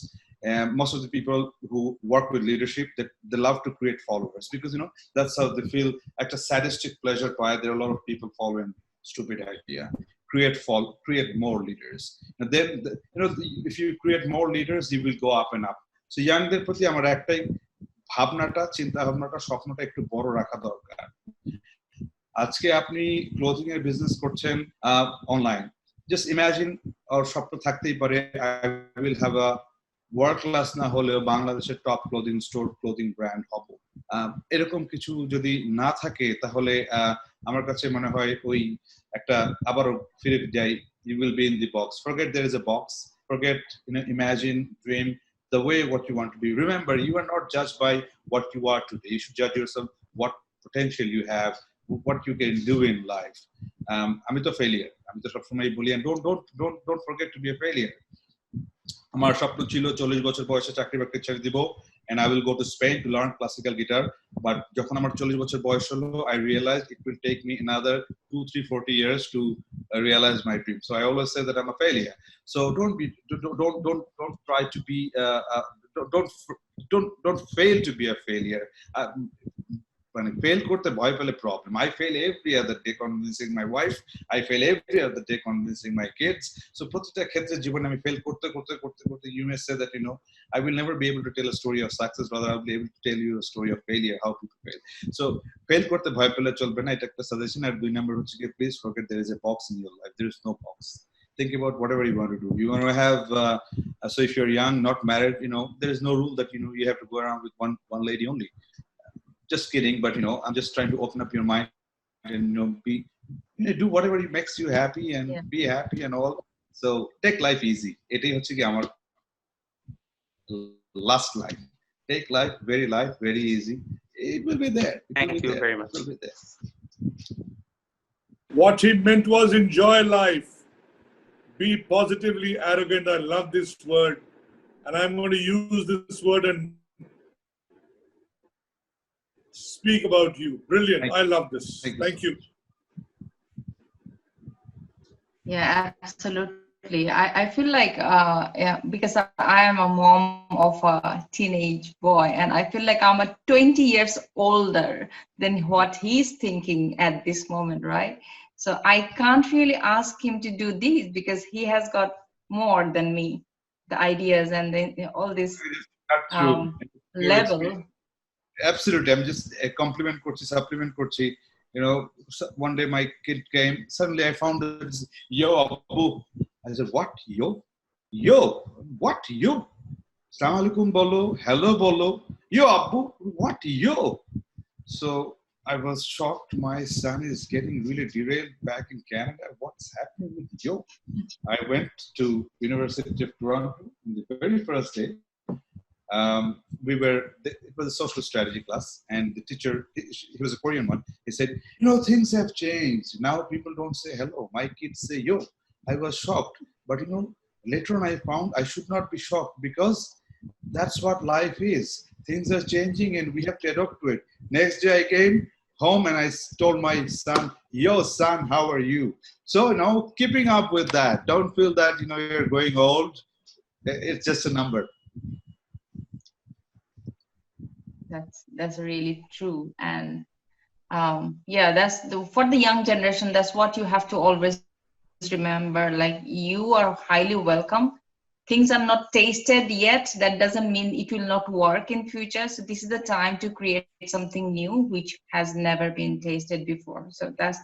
Speaker 2: Most of the people who work with leadership, they love to create followers because that's how they feel a sadistic pleasure by. There are a lot of people following stupid idea. Create more leaders, and then if you create more leaders, you will go up and up. So youngদের প্রতি আমার একটাই ভাবনাটা, চিন্তা ভাবনাটা, স্বপ্নটা একটু বড় রাখা দরকার। আজকে আপনি ক্লোথিং এর বিজনেস করছেন অনলাইন, জাস্ট ইমাজিন, আর স্বপ্ন থাকতেই পারে I will have a world class না হলেও বাংলাদেশের top clothing store, clothing brand হব। এরকম কিছু যদি না থাকে তাহলে আমার কাছে মনে হয় ওই একটা আবারও ফিরে যাই, you will be in the box. Forget there is a box. Forget, imagine, dream the way what you want to be. Remember, you are not judged by what you are today. You should judge yourself what potential you have, what you can do in life. আমি তো failure, আমি তো সবসময় বলি, and don't forget to be a failure. আমার স্বপ্ন ছিল 40 বছর বয়সে চাকরি বাকরি ছেড়ে দিব, and I will go to Spain to learn classical guitar. But যখন আমার 40 বছর বয়স হলো, I realized it will take me another 2, 3, 40 years to realize my dream. So I always say that I'm a failure. So don't try to be don't fail to be a failure. When I fail করতে ভয় পেলে problem. I fail every other day convincing my wife. I fail every other day convincing my kids. So প্রত্যেকটা ক্ষেত্রে জীবনে আমি fail করতে you may say that I will never be able to tell a story of success, rather I'll be able to tell you a story of failure, how people fail. So fail করতে ভয় পেলে চলবে না, এটা একটা suggestion. আর 2 number হচ্ছে কি, please forget there is a box in your life. There is no box. Think about whatever you want to do. You want to have so if you're young, not married, there is no rule that you have to go around with one lady only. Just kidding, but I'm just trying to open up your mind and do whatever makes you happy and be happy and all. So take life easy. Etai hocche ki amar last line. Take life very easy. It will be there.
Speaker 8: Thank you very much.
Speaker 2: It will be there.
Speaker 3: What he meant was enjoy life. Be positively arrogant. I love this word, and I'm going to use this word and speak about you. Brilliant. I love this. Thank you.
Speaker 1: Yeah, absolutely. I feel like because I am a mom of a teenage boy, and I feel like I'm 20 years older than what he's thinking at this moment, right? So I can't really ask him to do this because he has got more than me, the ideas and then all this level.
Speaker 2: Absolutely. I'm just a supplement korchi. One day my kid came, suddenly I found this, yo, Abu. I said, what? Yo, what? Yo? Assalamualaikum bolo, hello bolo, yo Abu, what yo? So I was shocked. My son is getting really derailed back in Canada. What's happening with yo? I went to University of Toronto in the very first day. It was a social strategy class, and the teacher, he was a Korean one. He said, things have changed. Now people don't say hello. My kids say yo. I was shocked, but later on I found I should not be shocked because that's what life is. Things are changing and we have to adapt to it. Next day I came home and I told my son, yo son, how are you? So now keeping up with that. Don't feel that, you're going old. It's just a number.
Speaker 1: That's really true. And yeah, for the young generation, that's what you have to always remember. Like, you are highly welcome. Things are not tasted yet. That doesn't mean it will not work in future. So this is the time to create something new, which has never been tasted before. So that's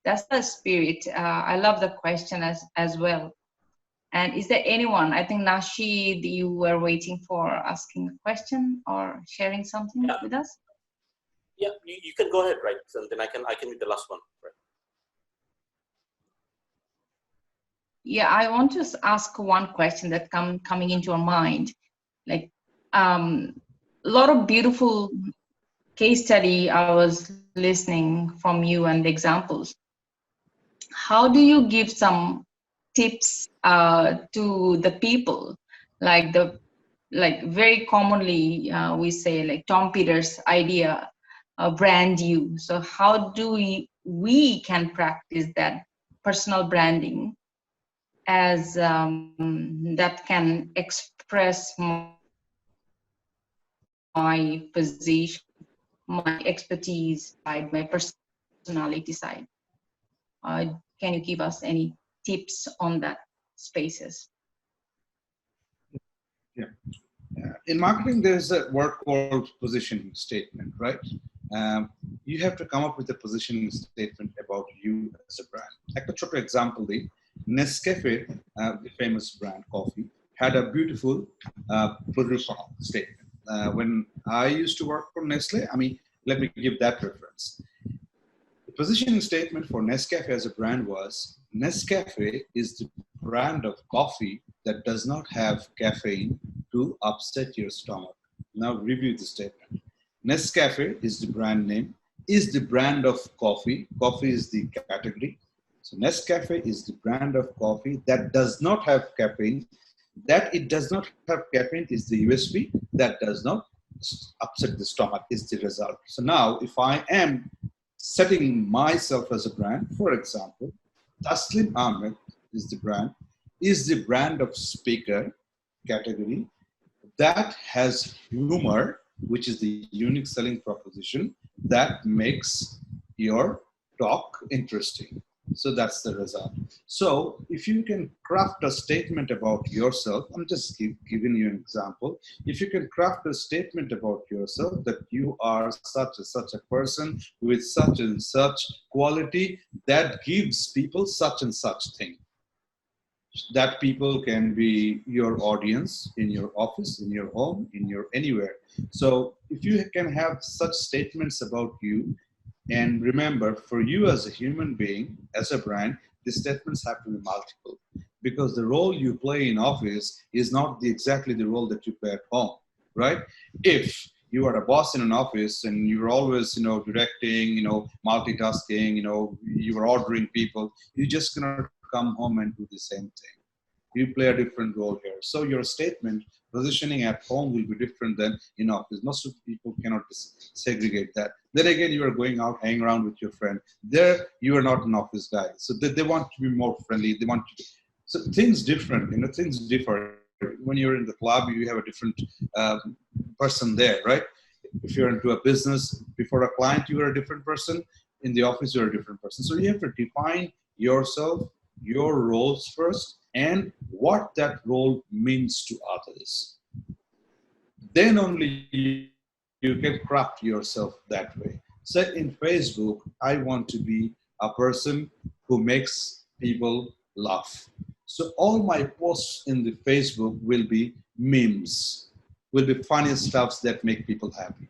Speaker 1: the spirit. I love the question as well. And is there anyone, I think Nashid, you were waiting for asking a question or sharing something with us?
Speaker 5: Yeah, you can go ahead, right? So then I can be the last one, right?
Speaker 1: Yeah, I want to ask one question that coming into our mind. Like, a lot of beautiful case study I was listening from you and the examples. How do you give some tips to the people, like very commonly we say, like Tom Peters' idea, brand you. So how do we can practice that personal branding as that can express my position, my expertise side, my personality side? Can you give us any tips on that spaces?
Speaker 2: Yeah. In marketing, there's a word called positioning statement, right? You have to come up with a positioning statement about you as a brand. Like a short example, the Nescafe, the famous brand coffee, had a beautiful positional statement. When I used to work for Nestle, let me give that reference. The positioning statement for Nescafe as a brand was, Nescafe is the brand of coffee that does not have caffeine to upset your stomach. Now review the statement. Nescafe is the brand name, is the brand of coffee. Coffee is the category. So Nescafe is the brand of coffee that does not have caffeine. That it does not have caffeine is the USP. That does not upset the stomach is the result. So now if I am setting myself as a brand, for example, Taslim Ahmed is the brand of speaker category that has humor, which is the unique selling proposition that makes your talk interesting. So that's the result. So if you can craft a statement about yourself, I'm just giving you an example. If you can craft a statement about yourself that you are such a person with such and such quality that gives people such and such thing. That people can be your audience in your office, in your home, in your anywhere. So if you can have such statements about you, and remember, for you as a human being, as a brand, the statements have to be multiple, because the role you play in office is not exactly the role that you play at home, right? If you are a boss in an office and you're always, directing, multitasking, you are ordering people, you just cannot come home and do the same thing. You play a different role here. So your statement, positioning at home will be different than in office. Most of the people cannot segregate that. Then again, you are going out, hanging around with your friend. There, you are not an office guy. So they want to be more friendly. They want to. So things different. Things differ. When you're in the club, you have a different person there, right? If you're into a business, before a client, you are a different person. In the office, you're a different person. So you have to define yourself, your roles first, and what that role means to others. Then only you can craft yourself that way. So in Facebook, I want to be a person who makes people laugh. So all my posts in the Facebook will be memes. will be funny stuffs that make people happy.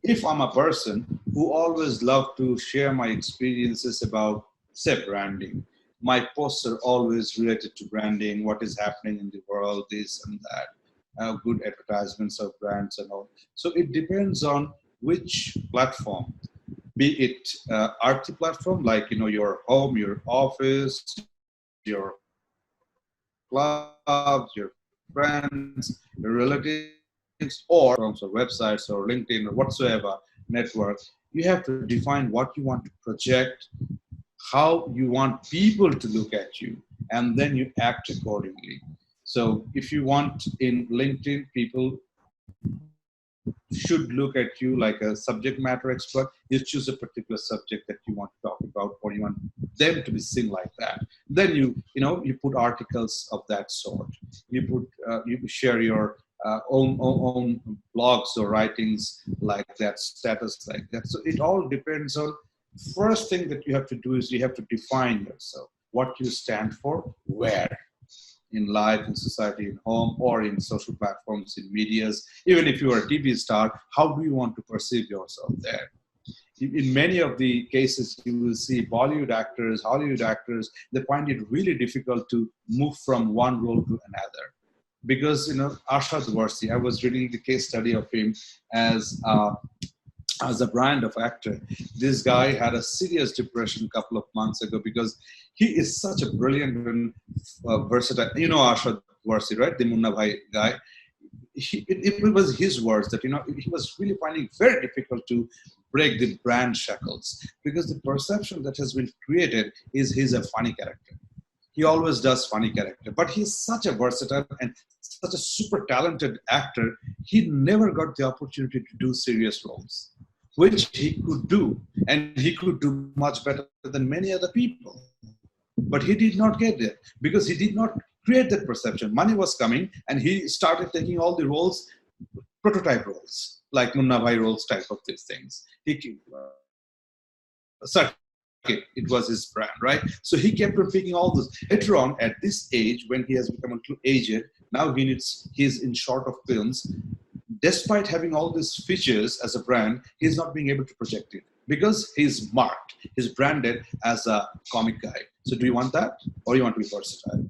Speaker 2: If I'm a person who always love to share my experiences about, say, branding, my posts are always related to branding, what is happening in the world, this and that, good advertisements of brands and all. So it depends on which platform, be it RT platform, like, you know, your home, your office, your clubs, your friends, your relatives, or from websites or LinkedIn or whatsoever network. You have to define what you want to project, how you want people to look at you, and then you act accordingly. So if you want in LinkedIn, people should look at you like a subject matter expert. You choose a particular subject that you want to talk about, or you want them to be seen like that. Then you put articles of that sort. You share your own blogs or writings like that, status like that. So it all depends on. First thing that you have to do is you have to define yourself, what you stand for, where. In life, in society, in home, or in social platforms, in medias. Even if you are a TV star, how do you want to perceive yourself there? In many of the cases, you will see Bollywood actors, Hollywood actors, they find it really difficult to move from one role to another. Because, Arshad Warsi, I was reading the case study of him as a brand of actor. This guy had a serious depression a couple of months ago because he is such a brilliant and versatile. You know Arshad Warsi, right? The Munna Bhai guy. It was his words that, he was really finding very difficult to break the brand shackles because the perception that has been created is he's a funny character. He always does funny character, but he's such a versatile and such a super talented actor. He never got the opportunity to do serious roles, which he could do, and he could do much better than many other people. But he did not get there because he did not create that perception. Money was coming, and he started taking all the roles, prototype roles, like Munna Bhai roles type of these things. It was his brand, right? So he kept on picking all those. Later on, at this age, when he has become a little aged, now he's in short of films. Despite having all these features as a brand, he's not being able to project it because he's marked, he's branded as a comic guy. So do you want that, or you want to be versatile?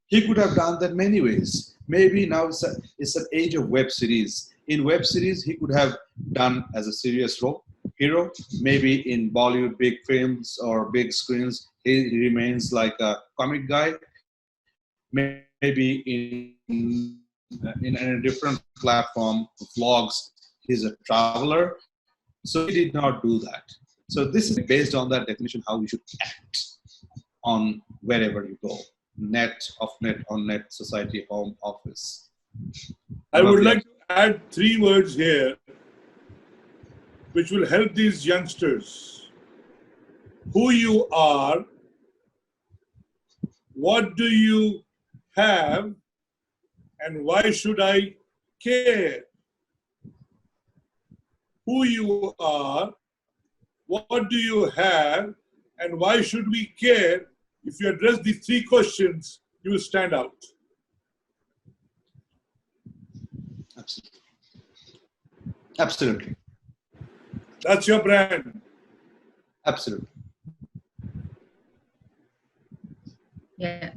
Speaker 2: He could have done that many ways. Maybe now it's an age of web series. In web series, he could have done as a serious hero. Maybe in Bollywood big films or big screens, he remains like a comic guy. Maybe in a different platform, vlogs, he's a traveler. So he did not do that. So this is based on that definition, how you should act on wherever you go. Net, off net, on net, society, home, office.
Speaker 3: I would like to add 3 words here which will help these youngsters. Who you are, what do you have, and why should I care? Who you are, what do you have, and why should we care? If you address these 3 questions, you will stand out.
Speaker 2: Absolutely. Absolutely.
Speaker 3: That's your brand.
Speaker 2: Absolutely.
Speaker 1: Yeah,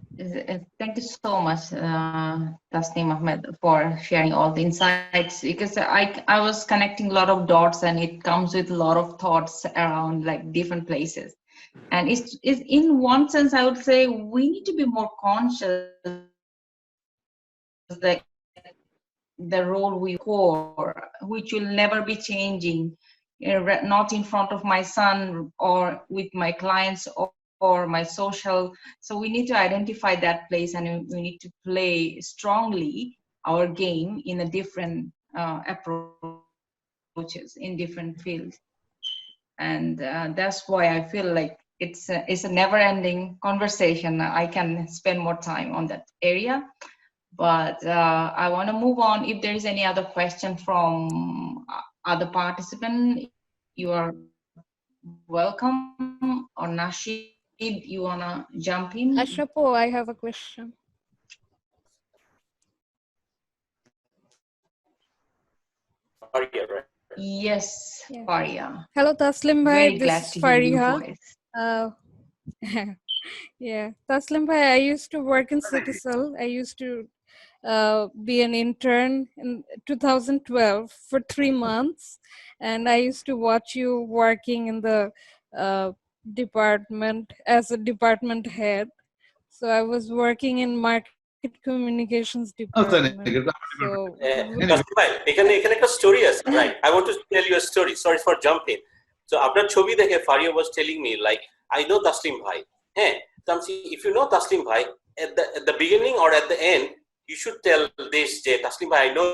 Speaker 1: thank you so much, Tasneem Ahmed, for sharing all the insights, because I was connecting a lot of dots, and it comes with a lot of thoughts around like different places. And it's in one sense, I would say we need to be more conscious, like the role we core, which will never be changing, not in front of my son or with my clients or my social. So we need to identify that place, and we need to play strongly our game in a different approaches in different fields. And that's why I feel like it's a never-ending conversation. I can spend more time on that area, but I want to move on. If there is any other question from other participant, you are welcome. Or Nashid, you want to jump in?
Speaker 9: Ashrapo, I have a question.
Speaker 5: Faria, right?
Speaker 1: Yes,
Speaker 9: Yeah.
Speaker 1: Faria.
Speaker 9: Hello, Taslim bhai.
Speaker 1: Very
Speaker 9: This
Speaker 1: glad
Speaker 9: is
Speaker 1: to hear your
Speaker 9: Fariha.
Speaker 1: voice.
Speaker 9: Yeah, Taslim bhai, I used to work in Citicel. I used to be an intern in 2012 for 3 months, and I used to watch you working in the department as a department head. So I was working in market communications department. So
Speaker 5: Taslim ভাই, এখানে একটা story আছে, right? I want to tell you a story. Sorry for jumping. So আপনার ছবি দেখে Faria was telling me like, I know Taslim bhai. হ্যাঁ, if you know Taslim bhai, at the beginning or at the end, you should tell this যে Taslim bhai, I know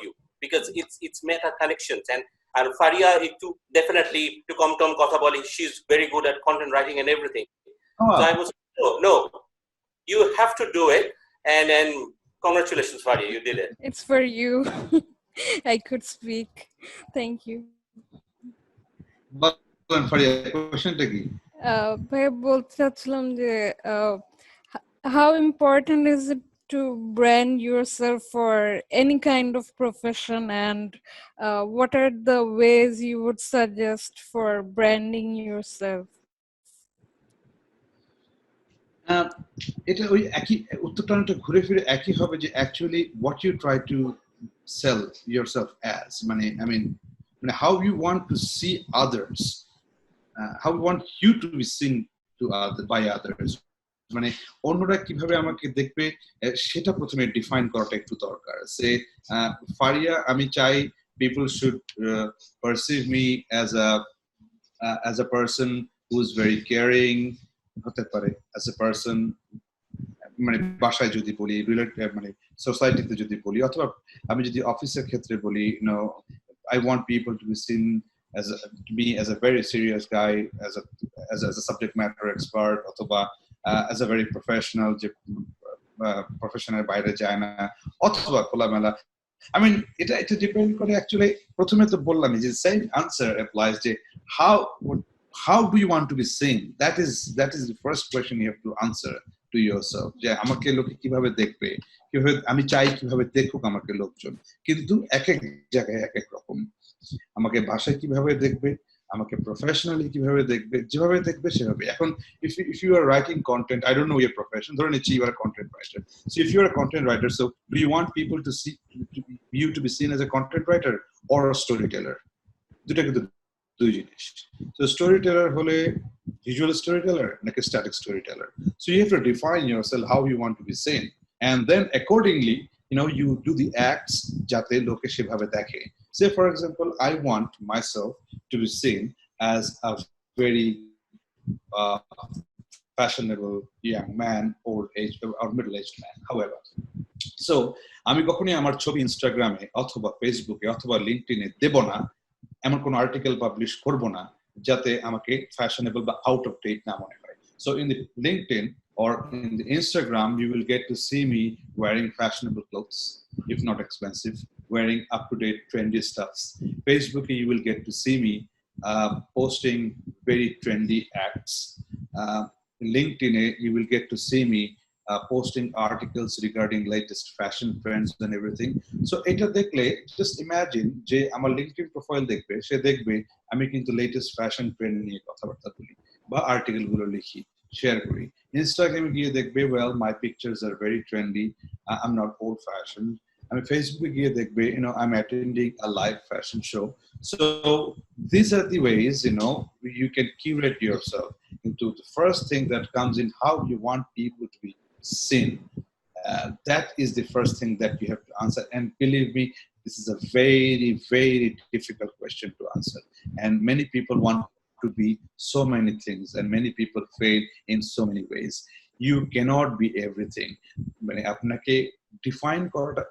Speaker 5: you, because it's meta connections, and Faria to definitely to come কথা বলে, she's very good at content writing and everything. So I was no, you have to do it, and congratulations, Faria, you did it.
Speaker 9: it's for you. I could speak. Thank you.
Speaker 2: বলেন ফারিয়া, কোশ্চেনটা কি?
Speaker 9: ভাইয়া বলতে চাচ্ছিলাম যে how important is it to brand yourself for any kind of profession, and what are the ways you would suggest for branding yourself?
Speaker 2: এটা ওই একই উত্তরটা অনেকটা ঘুরে ফিরে একই হবে যে actually what you try to sell yourself as, মানে I mean how you want to see others, how you want you to be seen to by others, মানে অন্যরা কিভাবে আমাকে দেখবে সেটা প্রথমে ডিফাইন করাটা একটু দরকার। সে ফারিয়া, আমি চাই people should perceive me as a person who is very caring, হতে পারে as a person, মানে বাসায় যদি বলি, মানে সোসাইটিতে যদি বলি, অথবা আমি যদি অফিসের ক্ষেত্রে বলি, I want people to be seen as a very serious guy, as a subject matter expert, অথবা as a very professional, যে প্রফেশনের বাইরে যায় না, অথবা খোলামেলা। I mean, এটা ডিপেন্ড করে অ্যাকচুয়ালি। প্রথমে তো বললাম যে same answer applies, যে how do you want to be seen? That is the first question you have to answer to yourself, যে আমাকে লোকে কিভাবে দেখবে, কিভাবে আমি চাই কিভাবে দেখুক আমাকে লোকজন। কিন্তু এক এক জায়গায় এক এক রকম। আমাকে ভাষায় কিভাবে দেখবে, আমাকে প্রফেশনালি কিভাবে দেখবে, যেভাবে দেখবে সেভাবে। এখন if you are writing content, I don't know your profession, ধরে নিচ্ছি you are a content writer. So if you are a content writer, so do you want people to see you to be seen as a content writer or a storyteller? দুটো কিন্তু দুই জিনিস। So storyteller হলে visual storyteller নাকি static storyteller? So you have to define yourself how you want to be seen, and then accordingly you do the acts যাতে লোকে সেভাবে দেখে। Say for example, I want myself to be seen as a very fashionable young man, old age or middle-aged man, however. So আমি কখনোই আমার ছবি ইনস্টাগ্রামে অথবা ফেসবুকে অথবা লিঙ্কডইনে দেব না, এমন কোন আর্টিকেল পাবলিশ করব না যাতে আমাকে ফ্যাশনেবল বা আউট অফ ডেট না মনে হয়। So in the LinkedIn or in the Instagram, you will get to see me wearing fashionable clothes, if not expensive, wearing up-to-date trendy stuffs. Facebook, you will get to see me posting very trendy acts. LinkedIn, you will get to see me posting articles regarding latest fashion trends and everything. So এটা দেখলে just imagine যে আমার LinkedIn profile দেখবে, সে দেখবে আমি কিন্তু latest fashion trend নিয়ে কথাবার্তা বলি বা আর্টিকেল গুলো লিখি, শেয়ার করি। ইনস্টাগ্রামে গিয়ে দেখবে well my pictures are very trendy, I'm not old fashioned. আমি ফেসবুকে গিয়ে দেখবে I'm attending a live fashion show. So these are the ways you can curate yourself into the first thing that comes in, how you want people to be seen. That is the first thing that you have to answer, and believe me, this is a very, very difficult question to answer, and many people want to be so many things, and many people fail in so many ways. You cannot be everything. মানে আপনাকে define করাটা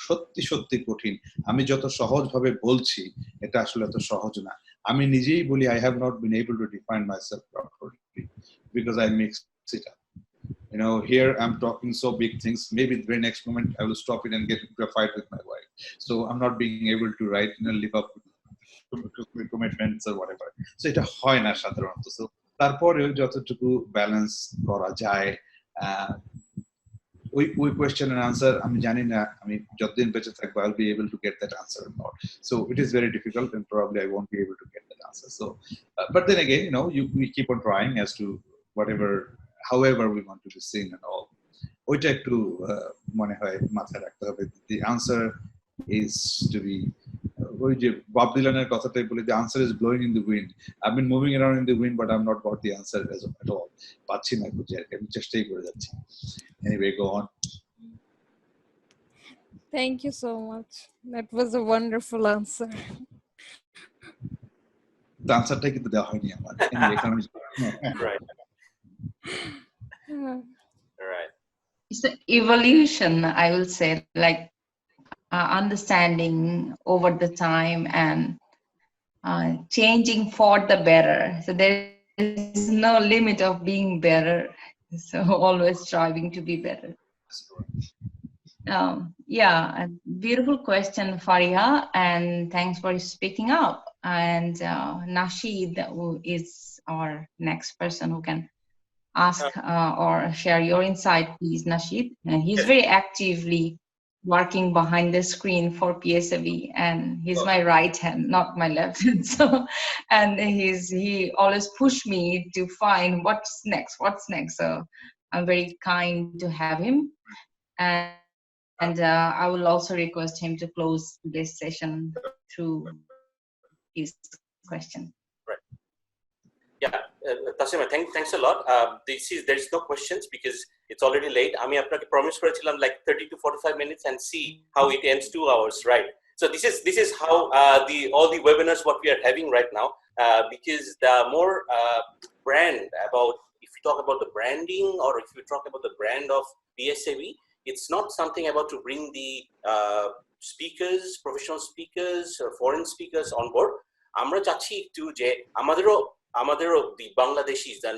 Speaker 2: সত্যি সত্যি কঠিন। আমি যত সহজ ভাবে বলছি এটা আসলে এত সহজ না। আমি নিজেই বলি I have not been able to define myself properly because I mix it up. Here I'm talking so big things, maybe the very next moment I will stop it and get into a fight with my wife. So I'm not being able to live up to commitments or whatever. So এটা হয় না সাধারণত। So তারপরেও যতটুকু balance করা যায়, ওই question and answer আমি জানি না আমি যতদিন বেঁচে থাকবো I'll be able to get that answer or not. So it is very difficult and probably I won't be able to get that answer. So but then again, we keep on trying as to however we want to be seen and all. ওইটা একটু মনে হয় মাথায় রাখতে হবে. The answer is to be ওই যে Bob ডিলানের কথাটাই বলি, the answer is blowing in the wind. I've been moving around in the wind but I've not got the answer at all. পাচ্ছি না খুঁজে, আর কি আমি চেষ্টাই করে যাচ্ছি. Anyway, go on.
Speaker 9: Thank you so much. That was a wonderful answer.
Speaker 2: The answerটা কিন্তু দেওয়া হয়নি আমার. Anyway,
Speaker 5: Right. Right.
Speaker 1: It's the evolution, I will say, like understanding over the time and changing for the better. So there is no limit of being better. So always striving to be better. Yeah, a beautiful question, Fariha, and thanks for speaking up. And Nasheed, who is our next person who can ask or share your insight, please, Nasheed. And he's very actively working behind the screen for PSAB, and he's my right hand, not my left hand. So, and he always push me to find what's next. So I'm very kind to have him. And I will also request him to close this session through his question.
Speaker 5: Right. Yeah, Taslima, thanks a lot. There is no questions because it's already late. আমি আপনাকে promise করেছিলাম like 30 to 45 minutes and see how it ends 2 hours, right? So this is how all the webinars what we are having right now, because the more brand about, if you talk about the branding or if you talk about the brand of PSAB, it's not something about to bring the speakers, professional speakers or foreign speakers on board. আমরা চাচ্ছি একটু যে আমাদেরও the Bangladeshis, the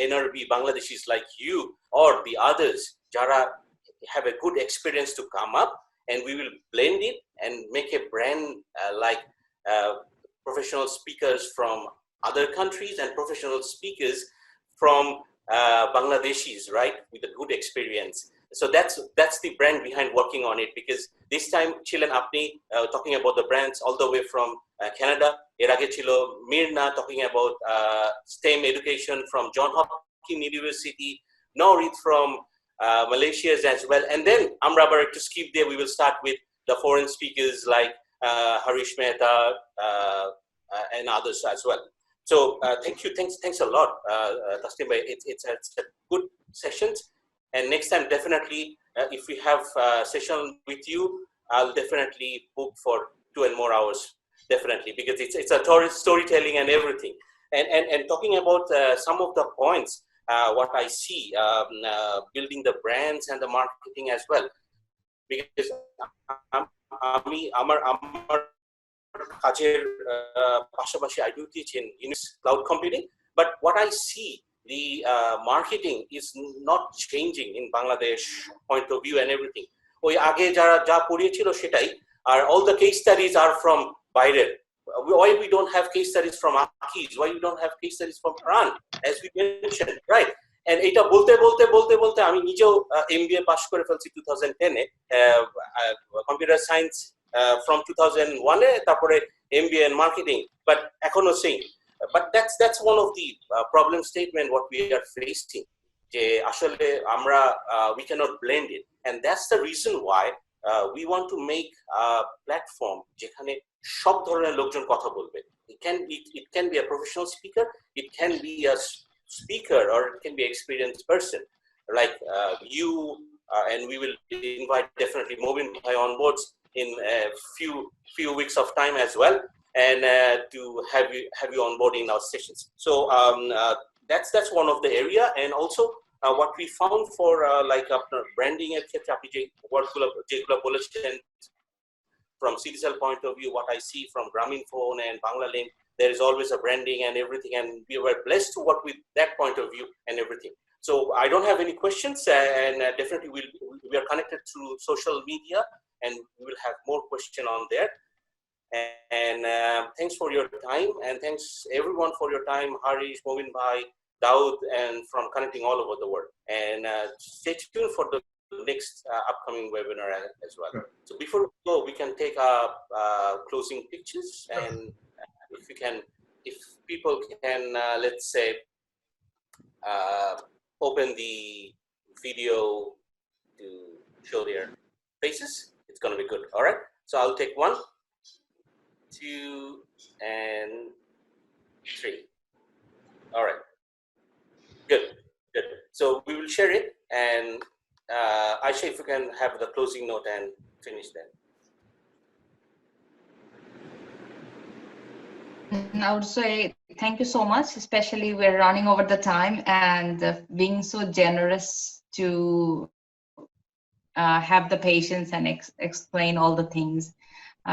Speaker 5: NRB Bangladeshis like you or the others যারা have a good experience to come up, and we will blend it and make a brand like professional speakers from other countries and professional speakers from Bangladeshis, right, with a good experience. So that's the brand behind working on it, because this time Chilen Apni talking about the brands all the way from Canada, এর আগে ছিল Mirna talking about STEM education from John Hopkins University, Norit from Malaysia as well, and then আমরা আবার to skip there, we will start with the foreign speakers like Harish Mehta and others as well. So thanks a lot, Taslim bhai. It's a good sessions. And next time, definitely, if we have a session with you, I'll definitely book for 2 and more hours, definitely, because it's a storytelling and everything. And talking about some of the points, what I see, building the brands and the marketing as well, because আমার কাজের পাশাপাশি I do teach in cloud computing, but what I see, the marketing is not changing in Bangladesh point of view and everything. ওই আগে যা পড়িয়েছিল সেটাই, আর all the case studies are from বাইরের. Why we don't have case studies from Akis? Why we don't have case studies from Iran, as we mentioned, right? And এটা বলতে আমি নিজেও MBA pass করে ফেলছি 2010 এ, কম্পিউটার সায়েন্স from 2001 এ, তারপরে MBA in marketing, but এখনো same. But that's one of the problem statement what we are facing, যে আসলে আমরা we cannot blend it, and that's the reason why we want to make a platform যেখানে সব ধরনের লোকজন কথা বলবে. It can be a professional speaker, it can be a speaker, or it can be an experienced person like you, and we will invite definitely Mobin Bhai on boards in a few weeks of time as well, and to have you on board in our sessions. So that's one of the area, and also what we found for like branding এর ক্ষেত্রে আপনি যে ওয়ার্ডগুলো যেগুলো বলেছেন from CDCL point of view, what I see from Grameenphone and Banglalink, there is always a branding and everything, and we were blessed to work with that point of view and everything. So I don't have any questions, and definitely we are connected through social media, and we will have more question on there. And thanks for your time, and thanks everyone for your time, Harish, Movin Bhai, Daud, and from connecting all over the world. And stay tuned for the next upcoming webinar as well.
Speaker 2: Sure.
Speaker 5: So before we go, we can take our closing pictures, and if you can, if people can, let's say, open the video to show their faces, it's going to be good. All right. So I'll take 1, 2, and 3. All right. Good. Good. So we will share it, and Aisha, if you can have the closing note and finish that.
Speaker 1: I would say thank you so much, especially we're running over the time, and being so generous to have the patience and explain all the things,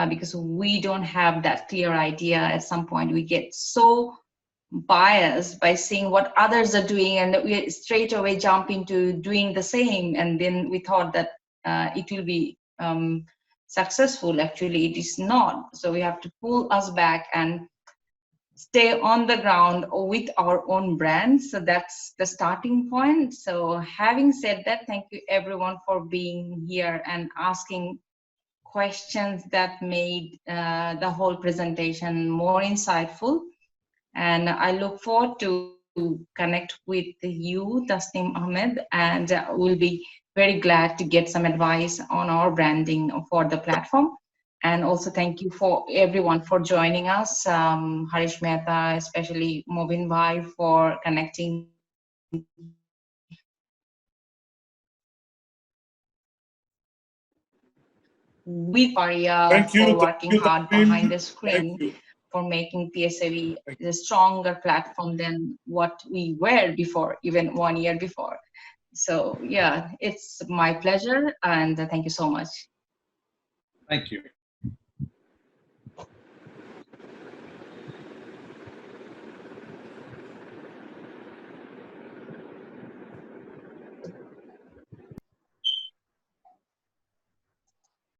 Speaker 1: because we don't have that clear idea. At some point we get so biased by seeing what others are doing, and we straight away jump into doing the same, and then we thought that it will be successful. Actually it is not. So we have to pull us back and stay on the ground with our own brand. So that's the starting point. So having said that, thank you everyone for being here and asking questions that made the whole presentation more insightful. And I look forward to connect with you, Tasneem Ahmed, and we'll be very glad to get some advice on our branding for the platform. And also thank you for everyone for joining us, Harish Mehta, especially Mobin Bhai, for connecting with Arya, for working hard behind the screen, for making PSAB a stronger platform than what we were before, even 1 year before. So yeah, it's my pleasure, and thank you so much.
Speaker 2: Thank you.